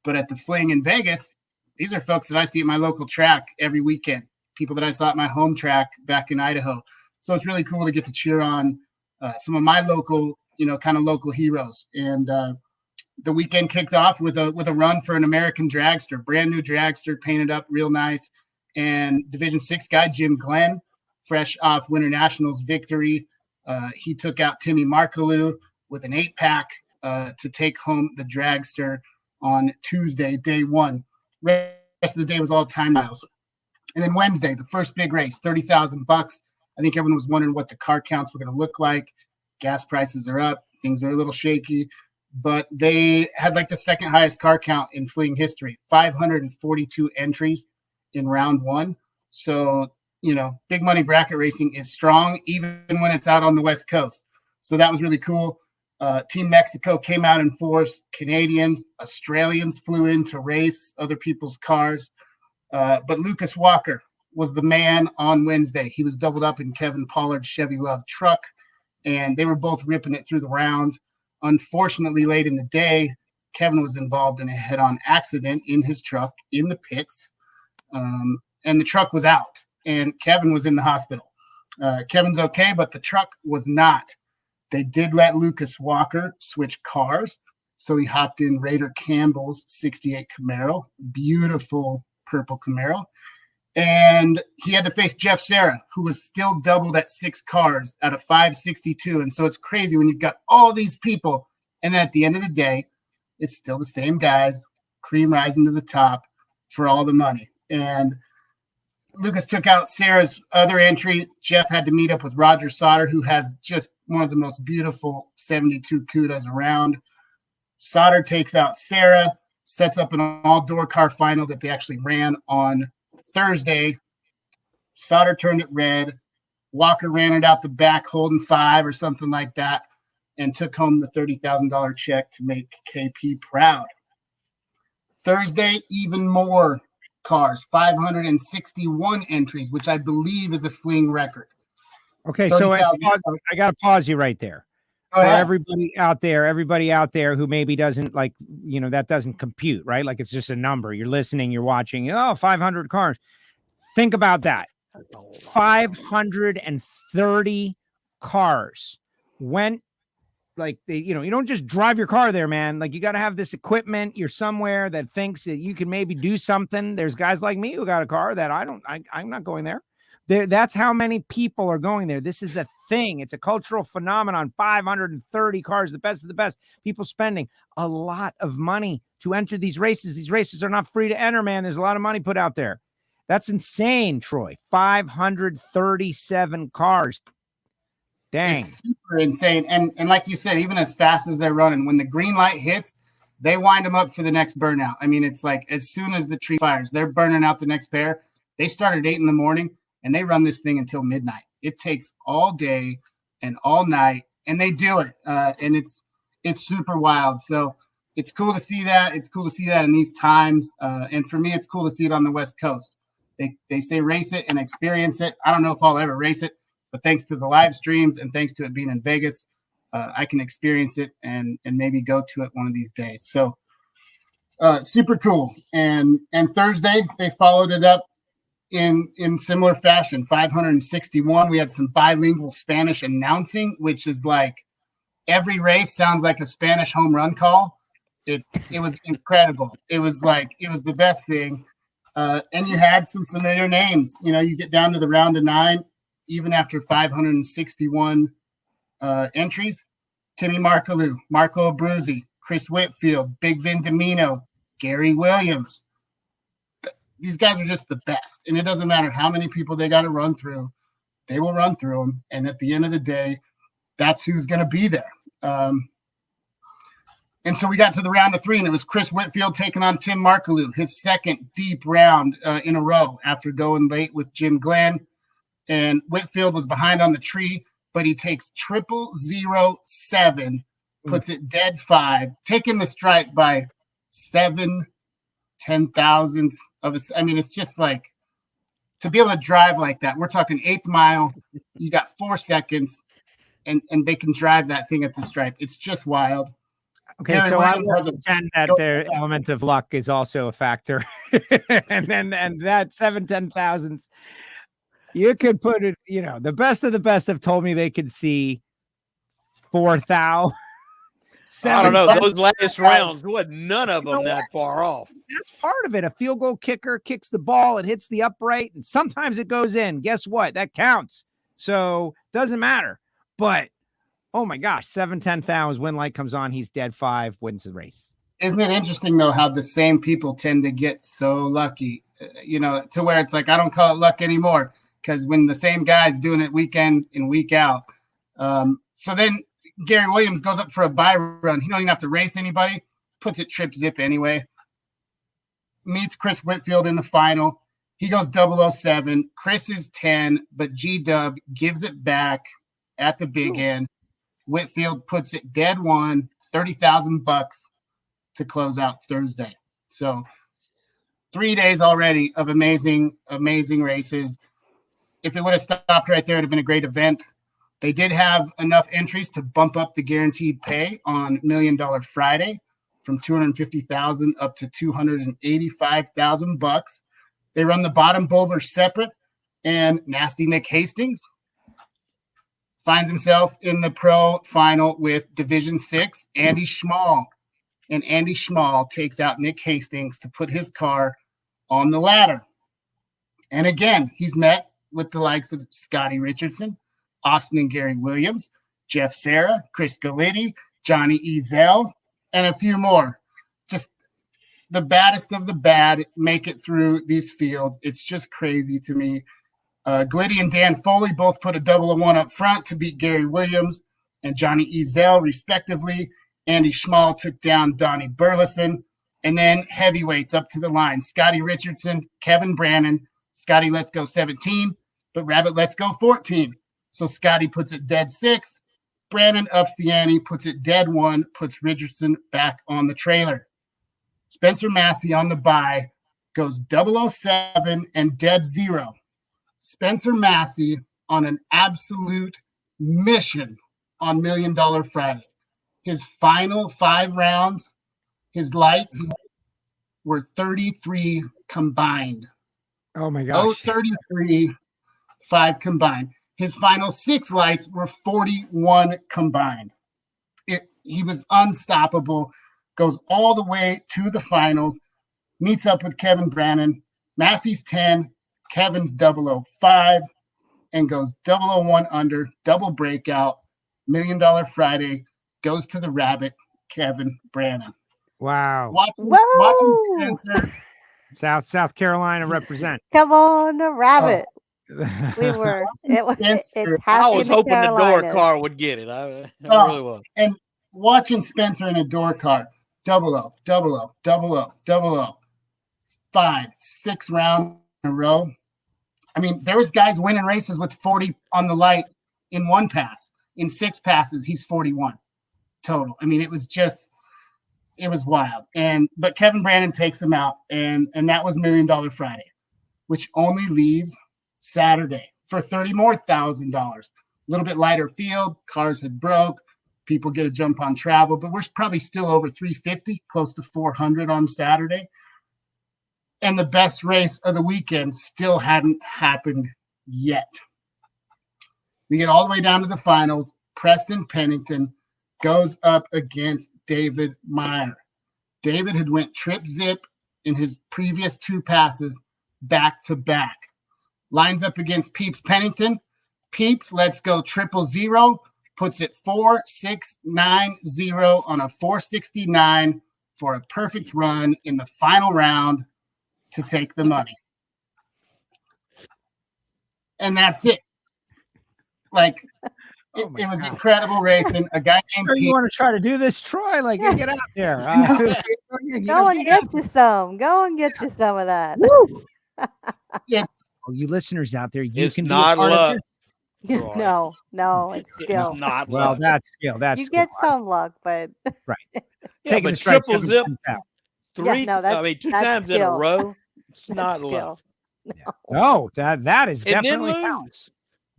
But at the Fling in Vegas, these are folks that I see at my local track every weekend, people that I saw at my home track back in Idaho. So it's really cool to get to cheer on some of my local, kind of local heroes. And the weekend kicked off with a run for an American dragster, brand new dragster, painted up real nice. And Division 6 guy, Jim Glenn, fresh off Winter Nationals victory. He took out Timmy Markaloo with an 8-pack to take home the dragster on Tuesday, day one. Rest of the day was all time miles. And then Wednesday, the first big race, $30,000. I think everyone was wondering what the car counts were going to look like. Gas prices are up. Things are a little shaky. But they had like the second highest car count in Fling history, 542 entries in round one. So, big money bracket racing is strong, even when it's out on the West Coast. So that was really cool. Team Mexico came out in force. Canadians, Australians flew in to race other people's cars. But Lucas Walker was the man on Wednesday. He was doubled up in Kevin Pollard's Chevy Love truck, and they were both ripping it through the rounds. Unfortunately, late in the day, Kevin was involved in a head-on accident in his truck in the pits, and the truck was out, and Kevin was in the hospital. Kevin's okay, but the truck was not. They did let Lucas Walker switch cars, so he hopped in Raider Campbell's 68 Camaro, beautiful purple Camaro, and he had to face Jeff Serra, who was still doubled at 6 cars out of 562. And so it's crazy when you've got all these people, and then at the end of the day, it's still the same guys, cream rising to the top for all the money. And Lucas took out Sarah's other entry. Jeff had to meet up with Roger Sauter, who has just one of the most beautiful 72 Cudas around. Sauter takes out Sarah, sets up an all-door car final that they actually ran on Thursday. Sauter turned it red. Walker ran it out the back, holding 5 or something like that, and took home the $30,000 check to make KP proud. Thursday, even more cars, 561 entries, which I believe is a Fling record. Okay, so I got to pause you right there. For everybody out there who maybe doesn't that doesn't compute, right? Like, it's just a number. You're listening, you're watching, 500 cars. Think about that. 530 cars went, you don't just drive your car there, man. Like, you got to have this equipment. You're somewhere that thinks that you can maybe do something. There's guys like me who got a car that I'm not going there. That's how many people are going there. This is a thing. It's a cultural phenomenon. 530 cars, the best of the best. People spending a lot of money to enter these races. These races are not free to enter, man. There's a lot of money put out there. That's insane, Troy. 537 cars. Dang. It's super insane. And like you said, even as fast as they're running, when the green light hits, they wind them up for the next burnout. I mean, it's like as soon as the tree fires, they're burning out the next pair. They start at 8 in the morning. And they run this thing until midnight. It takes all day and all night, and they do it. And it's super wild. So it's cool to see that. It's cool to see that in these times. And for me, it's cool to see it on the West Coast. They say race it and experience it. I don't know if I'll ever race it, but thanks to the live streams and thanks to it being in Vegas, I can experience it and maybe go to it one of these days. So super cool. And Thursday, they followed it up in similar fashion. 561. We had some bilingual Spanish announcing, which is like every race sounds like a Spanish home run call. It was incredible. It was the best thing. And you had some familiar names. You know, you get down to the round of 9, even after 561 entries. Timmy Markaloo, Marco Abruzzi, Chris Whitfield, Big Vin Domino, Gary Williams. These guys are just the best. And it doesn't matter how many people they got to run through. They will run through them. And at the end of the day, that's who's going to be there. And so we got to the round of 3, and it was Chris Whitfield taking on Tim Markaloo, his second deep round in a row after going late with Jim Glenn. And Whitfield was behind on the tree, but he takes 007, puts it dead 5, taking the stripe by 7/10,000 of a. I mean, it's just like to be able to drive like that. We're talking 8th mile. You got 4 seconds, and they can drive that thing at the stripe. It's just wild. Okay, Gary so I will pretend that their element of luck is also a factor, and that 7/10,000, you could put it. You know, the best of the best have told me they could see 4,000. I don't know. Those last rounds, none of them that far off. That's part of it. A field goal kicker kicks the ball, it hits the upright, and sometimes it goes in. Guess what? That counts. So doesn't matter. But oh my gosh, 7/10,000 when light comes on, he's dead 5, wins the race. Isn't it interesting though how the same people tend to get so lucky, you know, to where it's like I don't call it luck anymore because when the same guy's doing it week in and week out. So then Gary Williams goes up for a bye run. He don't even have to race anybody. Puts it trip zip anyway. Meets Chris Whitfield in the final. He goes 007. Chris is 10, but G-Dub gives it back at the big end. Whitfield puts it dead 1, $30,000 to close out Thursday. So 3 days already of amazing, amazing races. If it would have stopped right there, it would have been a great event. They did have enough entries to bump up the guaranteed pay on $1 Million Friday from $250,000 up to $285,000. They run the bottom bowlers separate, and Nasty Nick Hastings finds himself in the pro final with Division 6, Andy Schmall. And Andy Schmall takes out Nick Hastings to put his car on the ladder. And again, he's met with the likes of Scotty Richardson, Austin and Gary Williams, Jeff Serra, Chris Galitti, Johnny Ezel, and a few more. Just the baddest of the bad make it through these fields. It's just crazy to me. Gliddy and Dan Foley both put a 001 up front to beat Gary Williams and Johnny Ezel, respectively. Andy Schmall took down Donnie Burleson. And then heavyweights up to the line. Scotty Richardson, Kevin Brannon. Scotty lets go 17, but Rabbit lets go 14. So Scotty puts it dead 6. Brannon ups the ante, puts it dead 1, puts Richardson back on the trailer. Spencer Massey on the bye goes 007 and dead 0. Spencer Massey on an absolute mission on $1 Million Friday. His final 5 rounds, his lights were 33 combined. Oh my gosh. 33, 5 combined. His final 6 lights were 41 combined. He was unstoppable, goes all the way to the finals, meets up with Kevin Brannon. Massey's 10, Kevin's 005, and goes 001 under, double breakout, $1 Million Friday, goes to the Rabbit, Kevin Brannon. Wow. Watching Spencer. South Carolina represent. Come on, the Rabbit. We were. I was hoping the door car would get it. I really was. And watching Spencer in a door car, 00, 00, 00, 00, 5, 6 rounds in a row. I mean, there was guys winning races with 40 on the light in 1 pass. In 6 passes, he's 41 total. I mean, it was wild. But Kevin Brannon takes him out, and that was $1 Million Friday, which only leaves Saturday for $30,000 more. A little bit lighter field, cars had broke, people get a jump on travel, but we're probably still over 350, close to 400 on Saturday. And the best race of the weekend still hadn't happened yet. We get all the way down to the finals. Preston Pennington goes up against David Meyer. David had went trip zip in his previous 2 passes back to back. Lines up against Peeps Pennington. Peeps lets go 000, puts it 4-6-9-0 on a 469 for a perfect run in the final round to take the money. And that's it. Like, it was incredible racing. A guy named Sure, you Pete. want to try to do this, Troy? Like, get out there. Go and get you some. Go and get you some of that. Yeah. Oh, you listeners out there, you It's can not be a part of luck. this. No, it's skill. It's not Well, luck. that's skill. That's You skill. get some luck, but Right. Yeah, Taking but the strike triple 7 zip times out. 3, no, that's- 2 that's times in a skill. row. It's that's not skill. luck. No, that is And then definitely counts.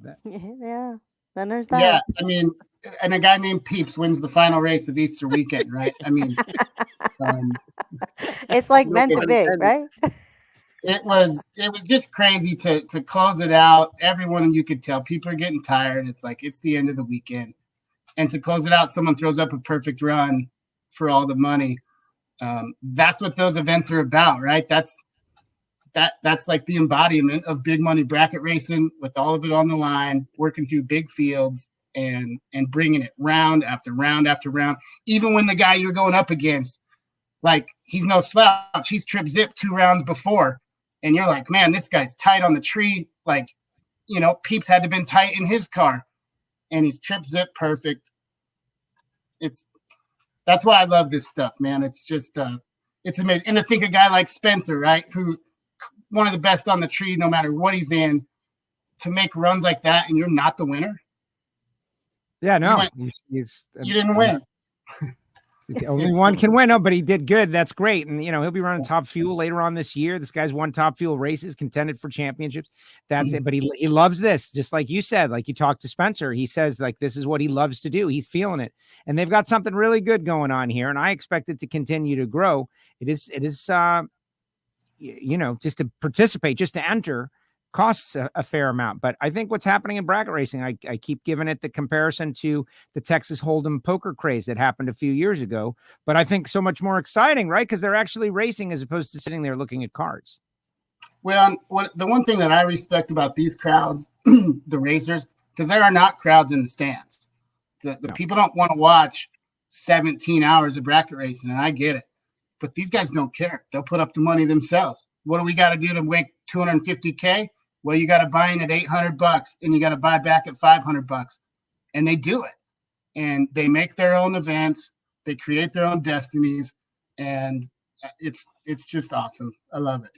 lose. Yeah. Then there's that. Yeah, I mean, and a guy named Peeps wins the final race of Easter weekend, right? I mean, It's like No meant to pun be, intended. right? it was just crazy to close it out. Everyone, you could tell people are getting tired. It's like it's the end of the weekend, and to close it out, someone throws up a perfect run for all the money. That's what those events are about, right? That's like the embodiment of big money bracket racing, with all of it on the line, working through big fields and bringing it round after round after round. Even when the guy you're going up against, like, he's no slouch, he's trip zip 2 rounds before, and you're like, man, this guy's tight on the tree. Like, you know, Peeps had to been tight in his car, and he's trip zip perfect. That's why I love this stuff, man. It's just it's amazing. And to think a guy like Spencer, right, who one of the best on the tree, no matter what he's in, to make runs like that, and you're not the winner. Yeah, no. You didn't win. Only one can win. No, but he did good. That's great. And, you know, he'll be running Top Fuel later on this year. This guy's won Top Fuel races, contended for championships. That's it. But he loves this, just like you said. Like, you talked to Spencer. He says, like, this is what he loves to do. He's feeling it. And they've got something really good going on here. And I expect it to continue to grow. It is you know, just to participate, just to enter, costs a fair amount. But I think what's happening in bracket racing, I keep giving it the comparison to the Texas Hold'em poker craze that happened a few years ago. But I think so much more exciting, right? Because they're actually racing as opposed to sitting there looking at cards. Well, the one thing that I respect about these crowds, the racers, because there are not crowds in the stands. The people don't want to watch 17 hours of bracket racing, and I get it. But these guys don't care. They'll put up the money themselves. What do we got to do to make $250K? Well, you got to buy in at $800 and you got to buy back at $500, and they do it. And they make their own events. They create their own destinies, and it's just awesome. I love it.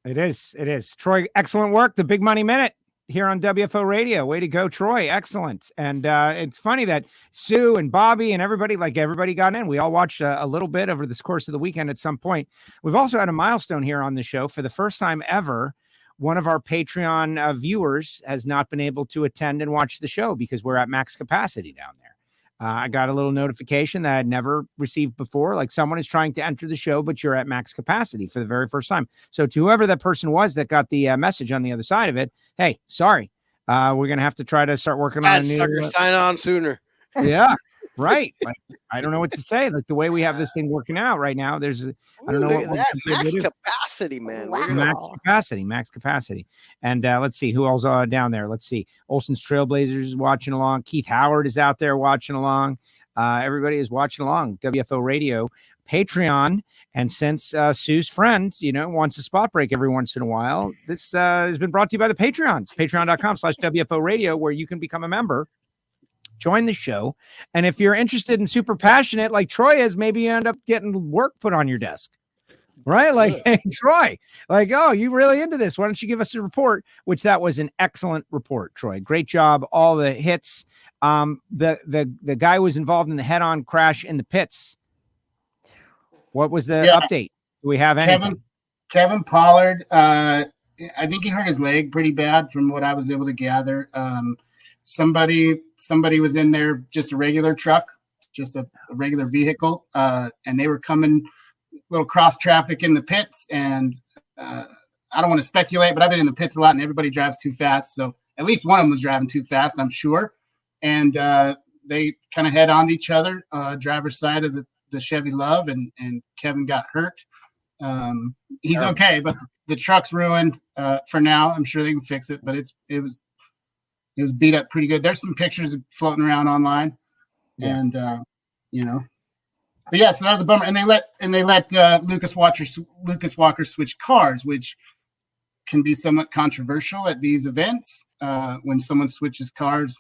It is. Troy, excellent work. The Big Money Minute here on WFO Radio. Way to go, Troy. Excellent. And it's funny that Sue and Bobby and everybody got in. We all watched a little bit over this course of the weekend at some point. We've also had a milestone here on the show. For the first time ever, one of our Patreon viewers has not been able to attend and watch the show because we're at max capacity down there. I got a little notification that I'd never received before. Like, someone is trying to enter the show, but you're at max capacity for the very first time. So to whoever that person was that got the message on the other side of it, hey, sorry. We're going to have to try to start working on a new... Sucker, sign on sooner. Yeah, right. Like, I don't know what to say. Like, the way we have this thing working out right now, I don't know Look what at that max capacity, man. Wow. max capacity. And let's see who else down there. Let's see. Olson's Trailblazers is watching along. Keith Howard is out there watching along. Everybody is watching along. WFO Radio, Patreon. And since Sue's friend, wants a spot break every once in a while, this has been brought to you by the Patreons. Patreon.com/WFO Radio, where you can become a member. Join the show. And if you're interested and super passionate like Troy is, maybe you end up getting work put on your desk, right? Like, hey, Troy, like, oh, you really into this? Why don't you give us a report? Which that was an excellent report, Troy. Great job. All the hits. The guy was involved in the head-on crash in the pits. What was the update? Do we have anything? Kevin Pollard, I think he hurt his leg pretty bad from what I was able to gather. Somebody was in there, just a regular truck, just a regular vehicle, and they were coming a little cross traffic in the pits. And I don't want to speculate, but I've been in the pits a lot, and everybody drives too fast. So at least one of them was driving too fast, I'm sure. And they kind of head on to each other, driver's side of the Chevy Love, and Kevin got hurt. He's okay, but the truck's ruined for now. I'm sure they can fix it, but it was beat up pretty good. There's some pictures floating around online, and but yeah, so that was a bummer. And they let Lucas Walker switch cars, which can be somewhat controversial at these events when someone switches cars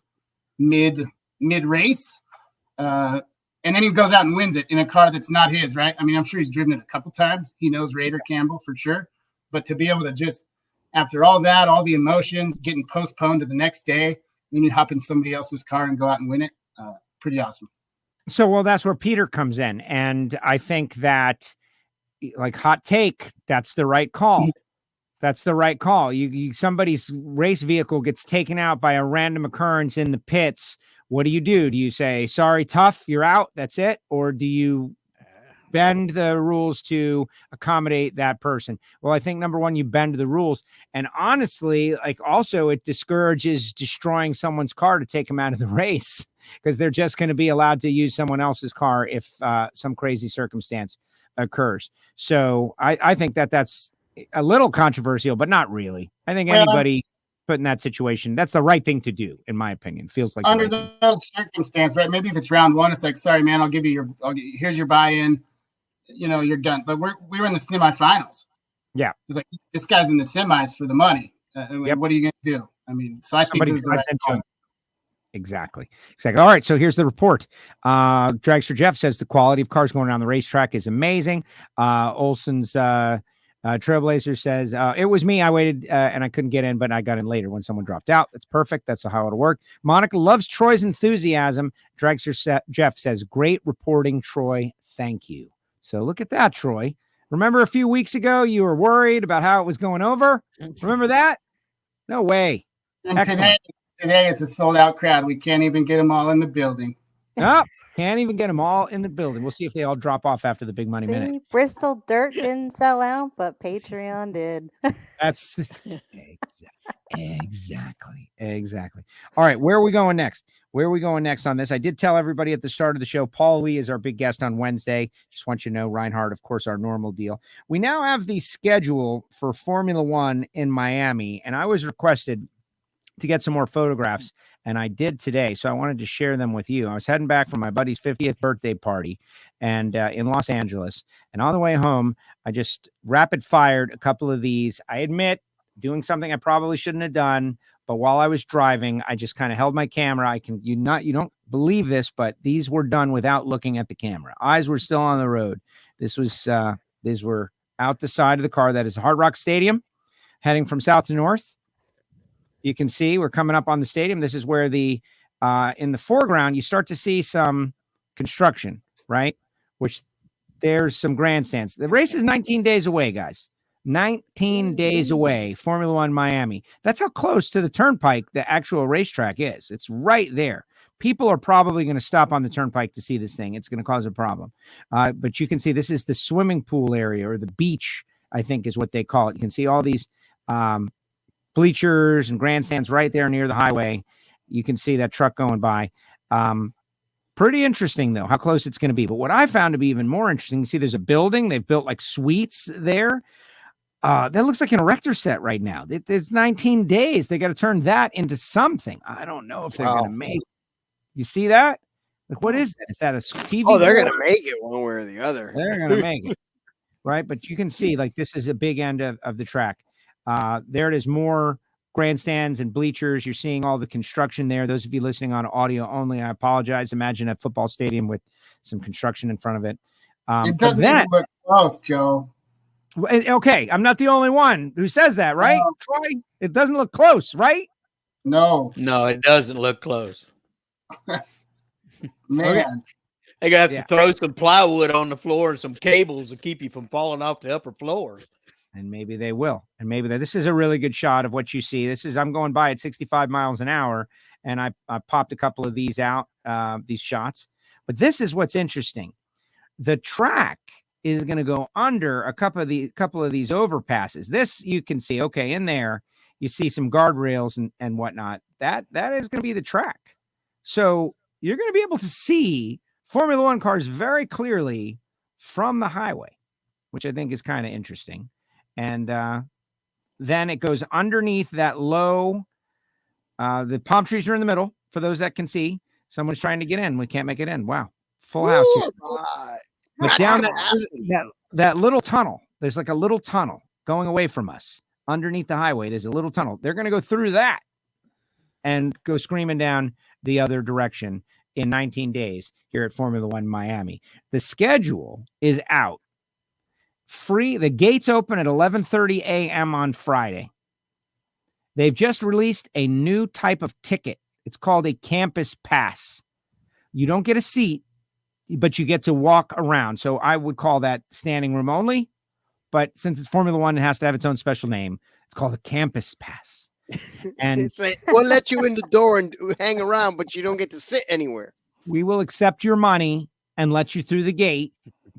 mid race. And then he goes out and wins it in a car that's not his, right? I mean, I'm sure he's driven it a couple times. He knows Raider Campbell for sure. But to be able to just, after all that, all the emotions, getting postponed to the next day, then you hop in somebody else's car and go out and win it, pretty awesome. So, well, that's where Peter comes in. And I think that, like, hot take, that's the right call. That's the right call. Somebody's race vehicle gets taken out by a random occurrence in the pits. What do? Do you say, sorry, tough, you're out, that's it? Or do you bend the rules to accommodate that person? Well, I think number one, you bend the rules. And honestly, like, also it discourages destroying someone's car to take them out of the race, because they're just going to be allowed to use someone else's car if some crazy circumstance occurs. So I think that's a little controversial, but not really. I think anybody put in that situation, that's the right thing to do, in my opinion. Feels like under those circumstances, right? Maybe if it's round one, it's like, sorry, man, here's your buy-in. You're done. But we were in the semifinals. Yeah, it's like, this guy's in the semis for the money. What are you going to do? I mean, so I think it was the right call. Exactly. All right. So here's the report. Dragster Jeff says the quality of cars going around the racetrack is amazing. Olson's Trailblazer says, it was me. I waited and I couldn't get in, but I got in later when someone dropped out. That's perfect. That's how it'll work. Monica loves Troy's enthusiasm. Dragster Jeff says, great reporting, Troy. Thank you. So look at that, Troy. Remember a few weeks ago, you were worried about how it was going over? Remember that? No way. And today it's a sold out crowd. We can't even get them all in the building. Oh, can't even get them all in the building. We'll see if they all drop off after the big money minute. Bristol Dirt didn't sell out, but Patreon did. That's exactly. All right, where are we going next? On this? I did tell everybody at the start of the show, Paul Lee is our big guest on Wednesday. Just want you to know, Reinhart, of course, our normal deal. We now have the schedule for Formula One in Miami, and I was requested to get some more photographs, and I did today, so I wanted to share them with you. I was heading back from my buddy's 50th birthday party and in Los Angeles, and on the way home, I just rapid fired a couple of these. I admit, doing something I probably shouldn't have done, but while I was driving, I just kind of held my camera. You don't believe this, but these were done without looking at the camera. Eyes were still on the road. These were out the side of the car. That is Hard Rock Stadium, heading from south to north. You can see we're coming up on the stadium. This is where in the foreground, you start to see some construction, right? Which there's some grandstands. The race is 19 days away, guys. 19 days away, Formula One Miami. That's how close to the turnpike the actual racetrack is. It's right there. People are probably going to stop on the turnpike to see this thing. It's going to cause a problem. But you can see this is the swimming pool area, or the beach, I think is what they call it. You can see all these bleachers and grandstands right there near the highway. You can see that truck going by. Pretty interesting, though, how close it's going to be. But what I found to be even more interesting, you see there's a building. They've built like suites there. That looks like an erector set right now. There's 19 days. They got to turn that into something. I don't know if they're going to make it. You see that? Like, what is that? Is that a TV? Oh, they're going to make it one way or the other. They're going to make it. Right. But you can see, like, this is a big end of the track. There it is. More grandstands and bleachers. You're seeing all the construction there. Those of you listening on audio only, I apologize. Imagine a football stadium with some construction in front of it. It doesn't even look close, Joe. Okay, I'm not the only one who says that, right? No. Troy, it doesn't look close, right? No, it doesn't look close. Man, okay. They got to throw some plywood on the floor and some cables to keep you from falling off the upper floor. And maybe they will. And maybe this is a really good shot of what you see. I'm going by at 65 miles an hour, and I popped a couple of these out, these shots. But this is what's interesting. The track is going to go under a couple of these overpasses. This you can see, okay, in there, you see some guardrails and whatnot. That is going to be the track. So you're going to be able to see Formula One cars very clearly from the highway, which I think is kind of interesting. And then it goes underneath that low, the palm trees are in the middle for those that can see. Someone's trying to get in. We can't make it in. Wow. Full house here. But down that little tunnel, there's like a little tunnel going away from us underneath the highway. There's a little tunnel. They're going to go through that and go screaming down the other direction in 19 days here at Formula One Miami. The schedule is out. Free. The gates open at 11:30 a.m. on Friday. They've just released a new type of ticket. It's called a campus pass. You don't get a seat, but you get to walk around. So I would call that standing room only. But since it's Formula One, it has to have its own special name. It's called a campus pass. And it's like, we'll let you in the door and hang around, but you don't get to sit anywhere. We will accept your money and let you through the gate,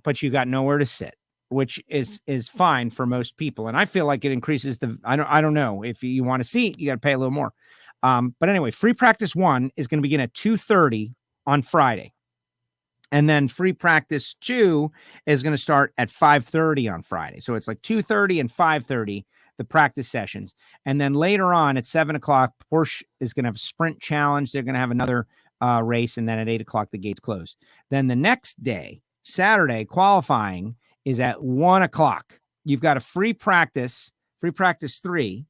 but you got nowhere to sit, which is fine for most people. And I feel like it increases I don't know. If you want a seat, you got to pay a little more. But anyway, free practice 1 is going to begin at 2:30 on Friday. And then free practice 2 is going to start at 5:30 on Friday. So it's like 2:30 and 5:30, the practice sessions. And then later on at 7 o'clock, Porsche is going to have a sprint challenge. They're going to have another race. And then at 8 o'clock, the gates close. Then the next day, Saturday, qualifying is at 1 o'clock. You've got a free practice 3.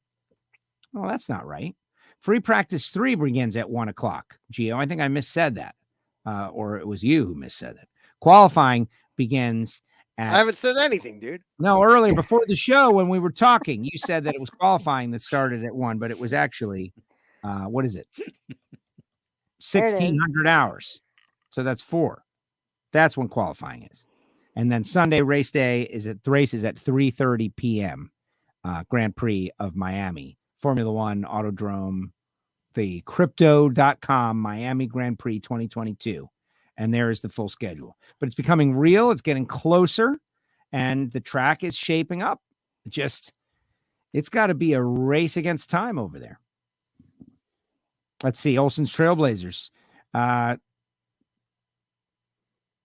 Oh, that's not right. Free practice 3 begins at 1 o'clock. Gio, I think I missaid that. Or it was you who missaid it. Qualifying begins at... I haven't said anything, dude. No, earlier before the show when we were talking, you said that it was qualifying that started at 1, but it was actually, what is it? 1,600 hours. So that's 4. That's when qualifying is. And then Sunday race day is at 3:30 p.m. Grand Prix of Miami. Formula One Autodrome, the crypto.com Miami Grand Prix 2022. And there is the full schedule. But it's becoming real. It's getting closer. And the track is shaping up. It's got to be a race against time over there. Let's see. Olsen's Trailblazers.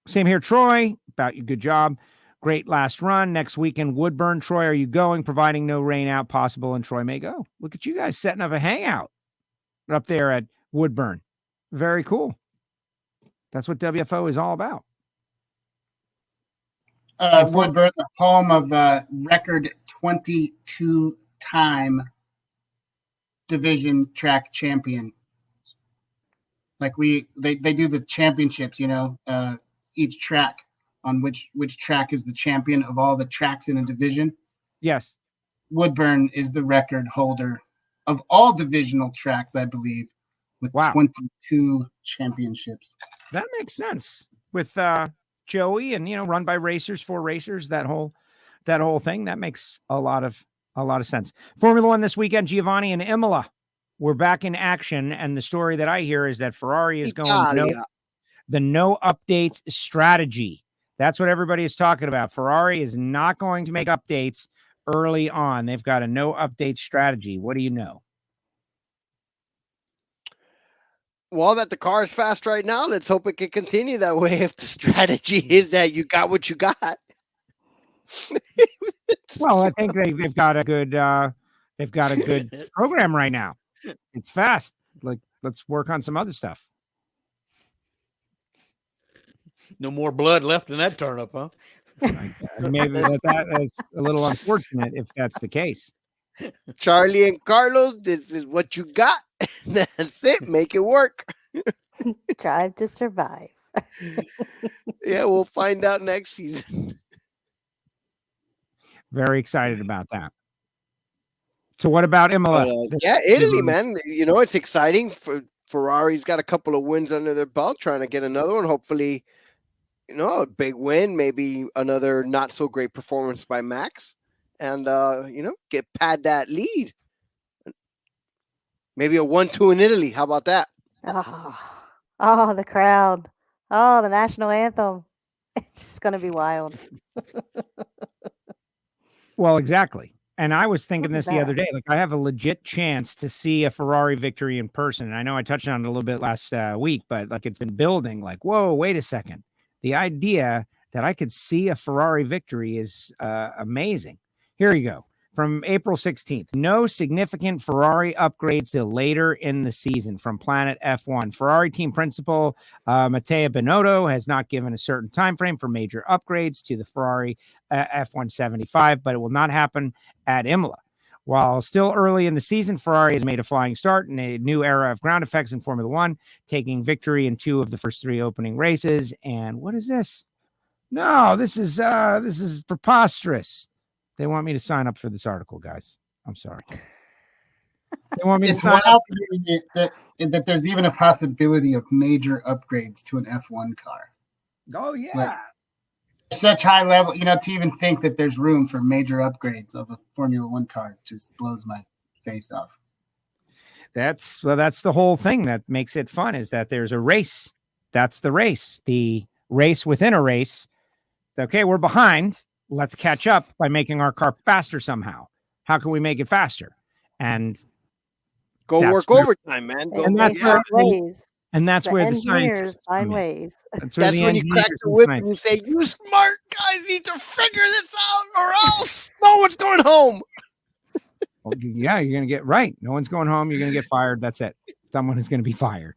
Same here, Troy. About you. Good job. Great last run. Next weekend, Woodburn. Troy, are you going? Providing no rain out possible, and Troy may go. Look at you guys setting up a hangout up there at Woodburn. Very cool. That's what WFO is all about. Woodburn, the home of record 22-time division track champion. Like they do the championships, each track on which track is the champion of all the tracks in a division. Yes. Woodburn is the record holder of all divisional tracks, I believe, with 22 championships. That makes sense with Joey and, run by racers for racers, that whole thing. That makes a lot of sense. Formula One this weekend, Giovanni and Imola. We're back in action. And the story that I hear is that Ferrari is going the no updates strategy. That's what everybody is talking about. Ferrari is not going to make updates early on. They've got a no update strategy. What do you know? Well, that the car is fast right now. Let's hope it can continue that way. If the strategy is that you got what you got. Well, I think they've got a good program right now. It's fast. Like, let's work on some other stuff. No more blood left in that turnip, huh? Maybe that's a little unfortunate if that's the case. Charlie and Carlos, this is what you got. That's it. Make it work. Drive to survive. Yeah, we'll find out next season. Very excited about that. So what about Imola? Italy, man. It's exciting. Ferrari's got a couple of wins under their belt, trying to get another one. Hopefully, a big win, maybe another not so great performance by Max, and pad that lead. Maybe a 1-2 in Italy. How about that? Oh, the crowd. Oh, the national anthem. It's just going to be wild. Well, exactly. And I was thinking Look at this the that. other day. Like, I have a legit chance to see a Ferrari victory in person. And I know I touched on it a little bit last week, but like it's been building. Like, whoa, wait a second. The idea that I could see a Ferrari victory is amazing. Here you go. From April 16th, no significant Ferrari upgrades till later in the season from Planet F1. Ferrari team principal Matteo Binotto has not given a certain time frame for major upgrades to the Ferrari F175, but it will not happen at Imola. While still early in the season, Ferrari has made a flying start in a new era of ground effects in Formula One, taking victory in 2 of the first 3 opening races. And what is this? No, this is preposterous. They want me to sign up for this article, guys. I'm sorry. They want me to It's sign wild up. that there's even a possibility of major upgrades to an F1 car. Oh, yeah. Like, such high level, to even think that there's room for major upgrades of a Formula One car just blows my face off. That's the whole thing that makes it fun, is that there's a race. That's the race. The race within a race. Okay, we're behind. Let's catch up by making our car faster somehow. How can we make it faster? And Go work overtime, man. Go, And that's they find where- ways. And that's The where the engineers scientists find come in. ways. That's where That's the when you crack engineers the and whip and you scientists- say, "You smart guys need to figure this out, or else no one's going home." Well, yeah, you're going to get right. No one's going home. You're going to get fired. That's it. Someone is going to be fired.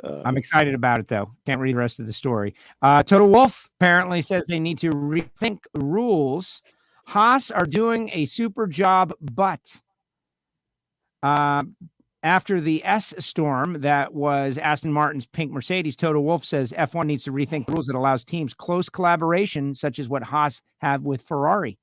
I'm excited about it, though. Can't read the rest of the story. Total Wolf apparently says they need to rethink rules. Haas are doing a super job, but after the S storm that was Aston Martin's pink Mercedes, Total Wolf says F1 needs to rethink rules that allows teams close collaboration, such as what Haas have with Ferrari.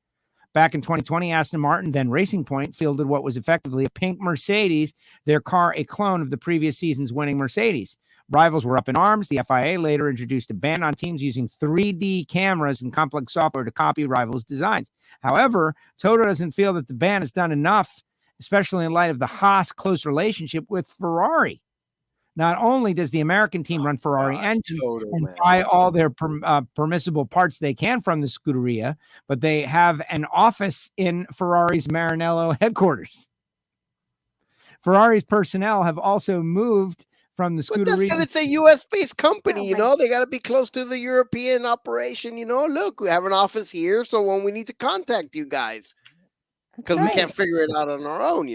Back in 2020, Aston Martin, then Racing Point, fielded what was effectively a pink Mercedes, their car a clone of the previous season's winning Mercedes. Rivals were up in arms. The FIA later introduced a ban on teams using 3D cameras and complex software to copy rivals' designs. However, Toto doesn't feel that the ban has done enough, especially in light of the Haas close relationship with Ferrari. Not only does the American team run Ferrari engines and buy all their permissible parts they can from the Scuderia, but they have an office in Ferrari's Maranello headquarters. Ferrari's personnel have also moved from the But that's Scuderia. because it's a U.S.-based company, They got to be close to the European operation, Look, we have an office here, so when we need to contact you guys, because we can't figure it out on our own,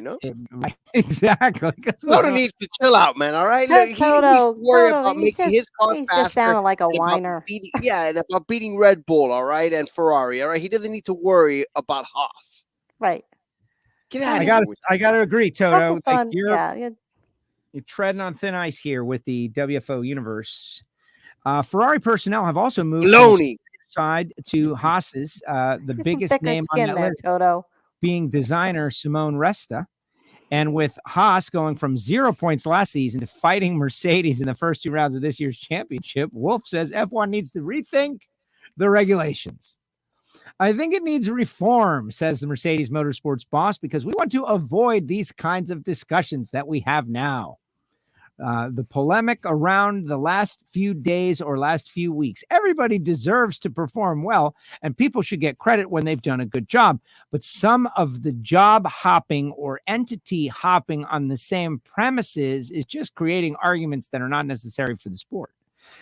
Exactly. Toto needs to chill out, man. All right, look, he needs to worry about making his car He's faster. just sounding like a and about whiner. and about beating Red Bull, all right, and Ferrari, all right. He doesn't need to worry about Haas. Right. Get out of here. I gotta agree, Toto. Focus Like, on- you're treading on thin ice here with the WFO universe. Ferrari personnel have also moved Baloney. side to Haas's. The Get some biggest thicker name on skin that there, list Toto. being designer Simone Resta. And with Haas going from 0 points last season to fighting Mercedes in the first 2 rounds of this year's championship, Wolf says F1 needs to rethink the regulations. I think it needs reform, says the Mercedes Motorsports boss, because we want to avoid these kinds of discussions that we have now. The polemic around the last few days or last few weeks. Everybody deserves to perform well, and people should get credit when they've done a good job. But some of the job hopping or entity hopping on the same premises is just creating arguments that are not necessary for the sport.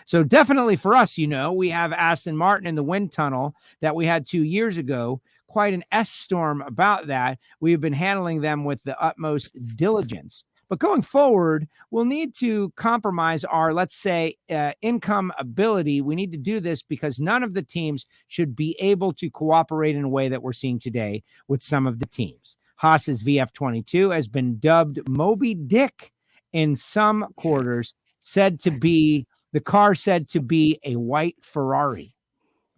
So definitely for us, we have Aston Martin in the wind tunnel that we had 2 years ago. Quite an S storm about that. We've been handling them with the utmost diligence. But going forward, we'll need to compromise our, let's say, income ability. We need to do this because none of the teams should be able to cooperate in a way that we're seeing today with some of the teams. Haas's VF22 has been dubbed Moby Dick in some quarters, the car said to be a white Ferrari.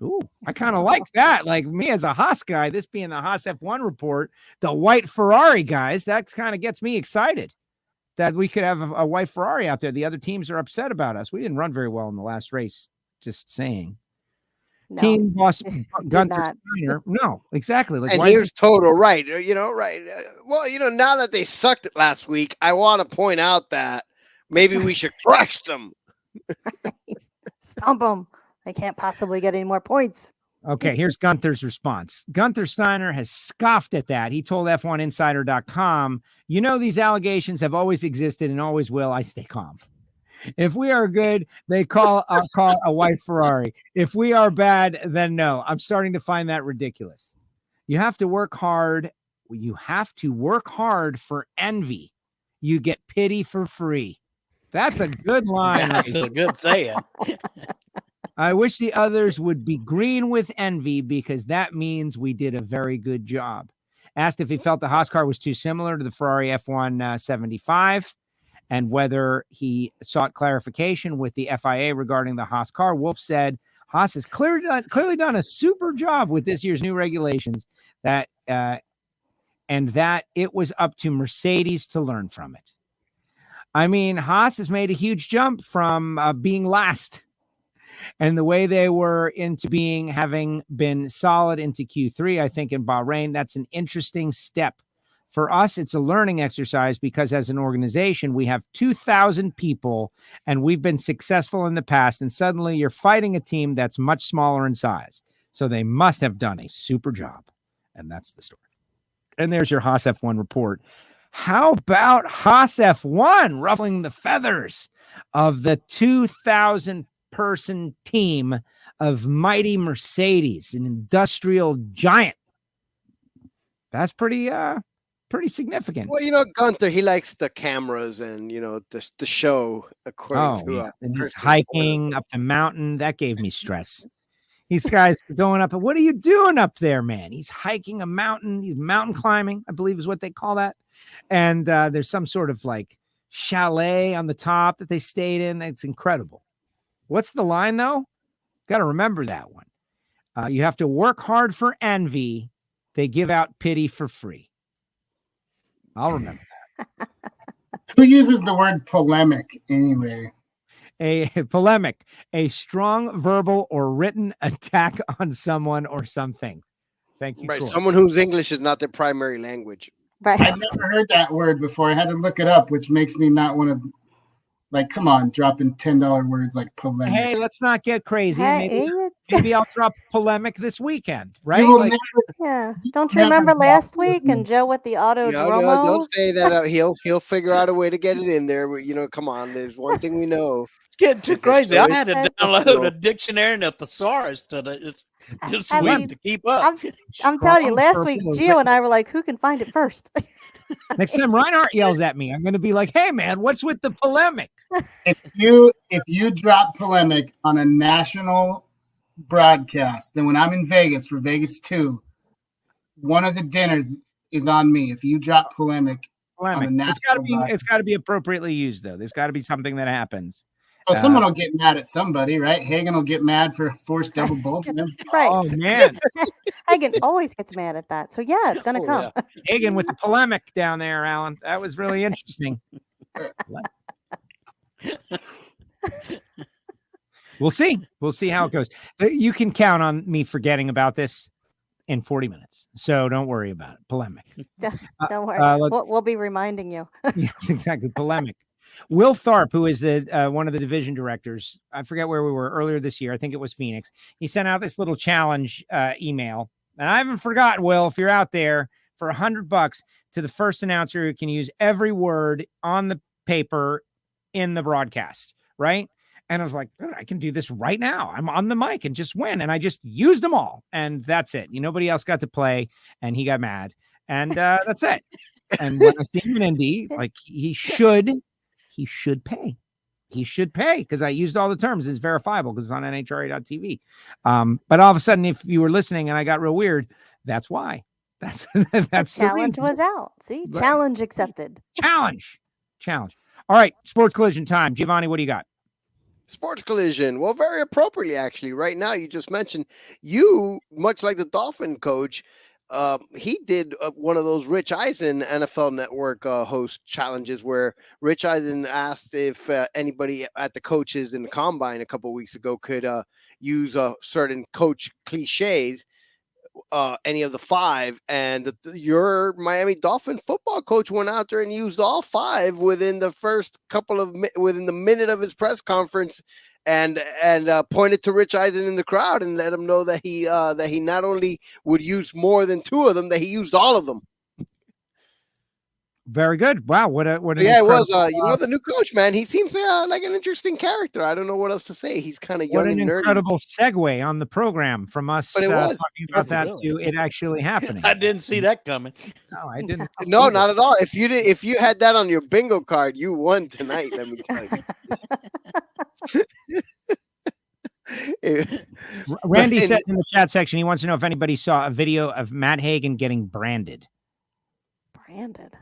Ooh, I kind of like that. Like me as a Haas guy, this being the Haas F1 report, the white Ferrari guys, that kind of gets me excited that we could have a white Ferrari out there. The other teams are upset about us. We didn't run very well in the last race. Just saying. No, Team boss Gunther not. Steiner. No, exactly. Like, And why is here's Toto, right? Right. Well, now that they sucked it last week, I want to point out that maybe we should crush them. Stomp them. They can't possibly get any more points. Okay, here's Gunther's response. Gunther Steiner has scoffed at that. He told F1Insider.com, these allegations have always existed and always will. I stay calm. If we are good, they call a white Ferrari. If we are bad, then no. I'm starting to find that ridiculous. You have to work hard. You have to work hard for envy. You get pity for free. That's a good line. That's a good saying. I wish the others would be green with envy because that means we did a very good job. Asked if he felt the Haas car was too similar to the Ferrari F1 75 and whether he sought clarification with the FIA regarding the Haas car. Wolf said Haas has clearly done a super job with this year's new regulations and that it was up to Mercedes to learn from it. I mean, Haas has made a huge jump from being last. And the way they were into having been solid into Q3, I think in Bahrain, that's an interesting step. For us, it's a learning exercise because as an organization, we have 2,000 people and we've been successful in the past. And suddenly you're fighting a team that's much smaller in size. So they must have done a super job. And that's the story. And there's your Haas F1 report. How about Haas F1 ruffling the feathers of the 2,000 person team of mighty Mercedes, an industrial giant? That's pretty significant. Well, Gunther, he likes the cameras and the show according to and he's hiking up the mountain. That gave me stress. These guys going up. What are you doing up there, man? He's hiking a mountain. He's mountain climbing, I believe is what they call that. And there's some sort of like chalet on the top that they stayed in. It's incredible. What's the line, though? Got to remember that one. You have to work hard for envy. They give out pity for free. I'll remember that. Who uses the word polemic anyway? A polemic, a strong verbal or written attack on someone or something. Thank you. Right, Troy. someone whose English is not their primary language. Right. I've never heard that word before. I had to look it up, which makes me not want to. Like, come on, dropping $10 words like polemic. Hey, let's not get crazy. Hey, Maybe I'll drop polemic this weekend, right? You will Like, yeah. Don't you remember last week and Joe with the auto No, Dromo? don't say that out. He'll figure out a way to get it in there. But, come on. There's one thing we know. It's getting too crazy. I had to Okay. download a dictionary and a thesaurus this I week mean, to keep up. I'm telling you, strong last week verbal Gio and I were like, who can find it first? next time Reinhart yells at me, I'm going to be like, "Hey, man, what's with the polemic?" If you drop polemic on a national broadcast, then when I'm in Vegas for Vegas 2, one of the dinners is on me. If you drop polemic. On a national It's got to be appropriately used, though. There's got to be something that happens. Oh, someone will get mad at somebody, right? Hagen will get mad for forced double bulk. Right. Oh man, Hagen always gets mad at that. So yeah, it's gonna come. Yeah. Hagen with the polemic down there, Alan. That was really interesting. We'll see. We'll see how it goes. You can count on me forgetting about this in 40 minutes. So don't worry about it. Polemic. Don't worry. We'll be reminding you. Yes, exactly. Polemic. Will Tharp, who is one of the division directors, I forget where we were earlier this year. I think it was Phoenix. He sent out this little challenge email. And I haven't forgotten, Will, if you're out there, for $100 to the first announcer who can use every word on the paper in the broadcast, right? And I was like, I can do this right now. I'm on the mic and just win. And I just used them all. And that's it. Nobody else got to play. And he got mad. And that's it. And when I see him in Indy, like he should pay. He should pay because I used all the terms. It's verifiable because it's on NHRA.tv. But all of a sudden, if you were listening and I got real weird, that's why. That's the Challenge reason. was out. See, Right. challenge accepted. Challenge. All right, sports collision time. Giovanni, what do you got? Sports collision. Well, very appropriately, actually. Right now, you just mentioned you, much like the Dolphin coach, he did one of those Rich Eisen NFL Network host challenges where Rich Eisen asked if anybody at the coaches in the combine a couple of weeks ago could use certain coach cliches, any of the 5, and your Miami Dolphin football coach went out there and used all 5 within the first within the minute of his press conference and pointed to Rich Eisen in the crowd and let him know that he not only would use more than 2 of them, that he used all of them. Very good. Wow. What an it was. incredible, The new coach, man, he seems like an interesting character. I don't know what else to say. He's kind of young and nerdy. What an incredible segue on the program from us But it was. talking about that to it actually happening. I didn't see that coming. No, I didn't. No, not at all. If you had that on your bingo card, you won tonight. Let me tell you. Randy says in the chat section he wants to know if anybody saw a video of Matt Hagan getting branded.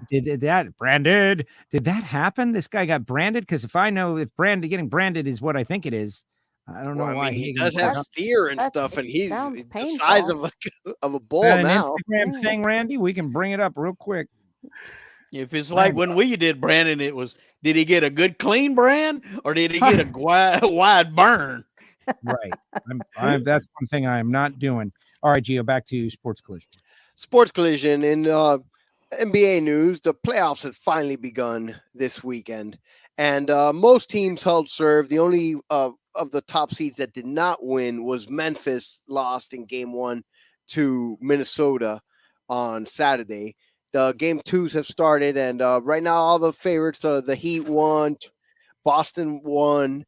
Did that happen? This guy got branded? Because if I know if getting branded is what I think it is, I don't know why he does have steer and stuff, and he's the size of a bull now. An Instagram thing, Randy. We can bring it up real quick. If it's like when we did Brandon, it was, did he get a good clean brand or did he get a wide burn? Right. That's one thing I am not doing. All right, Gio, back to Sports Collision. Sports Collision in NBA news. The playoffs had finally begun this weekend, and most teams held serve. The only of the top seeds that did not win was Memphis, lost in game 1 to Minnesota on Saturday. The game 2s have started, and right now all the favorites, the Heat won, Boston won,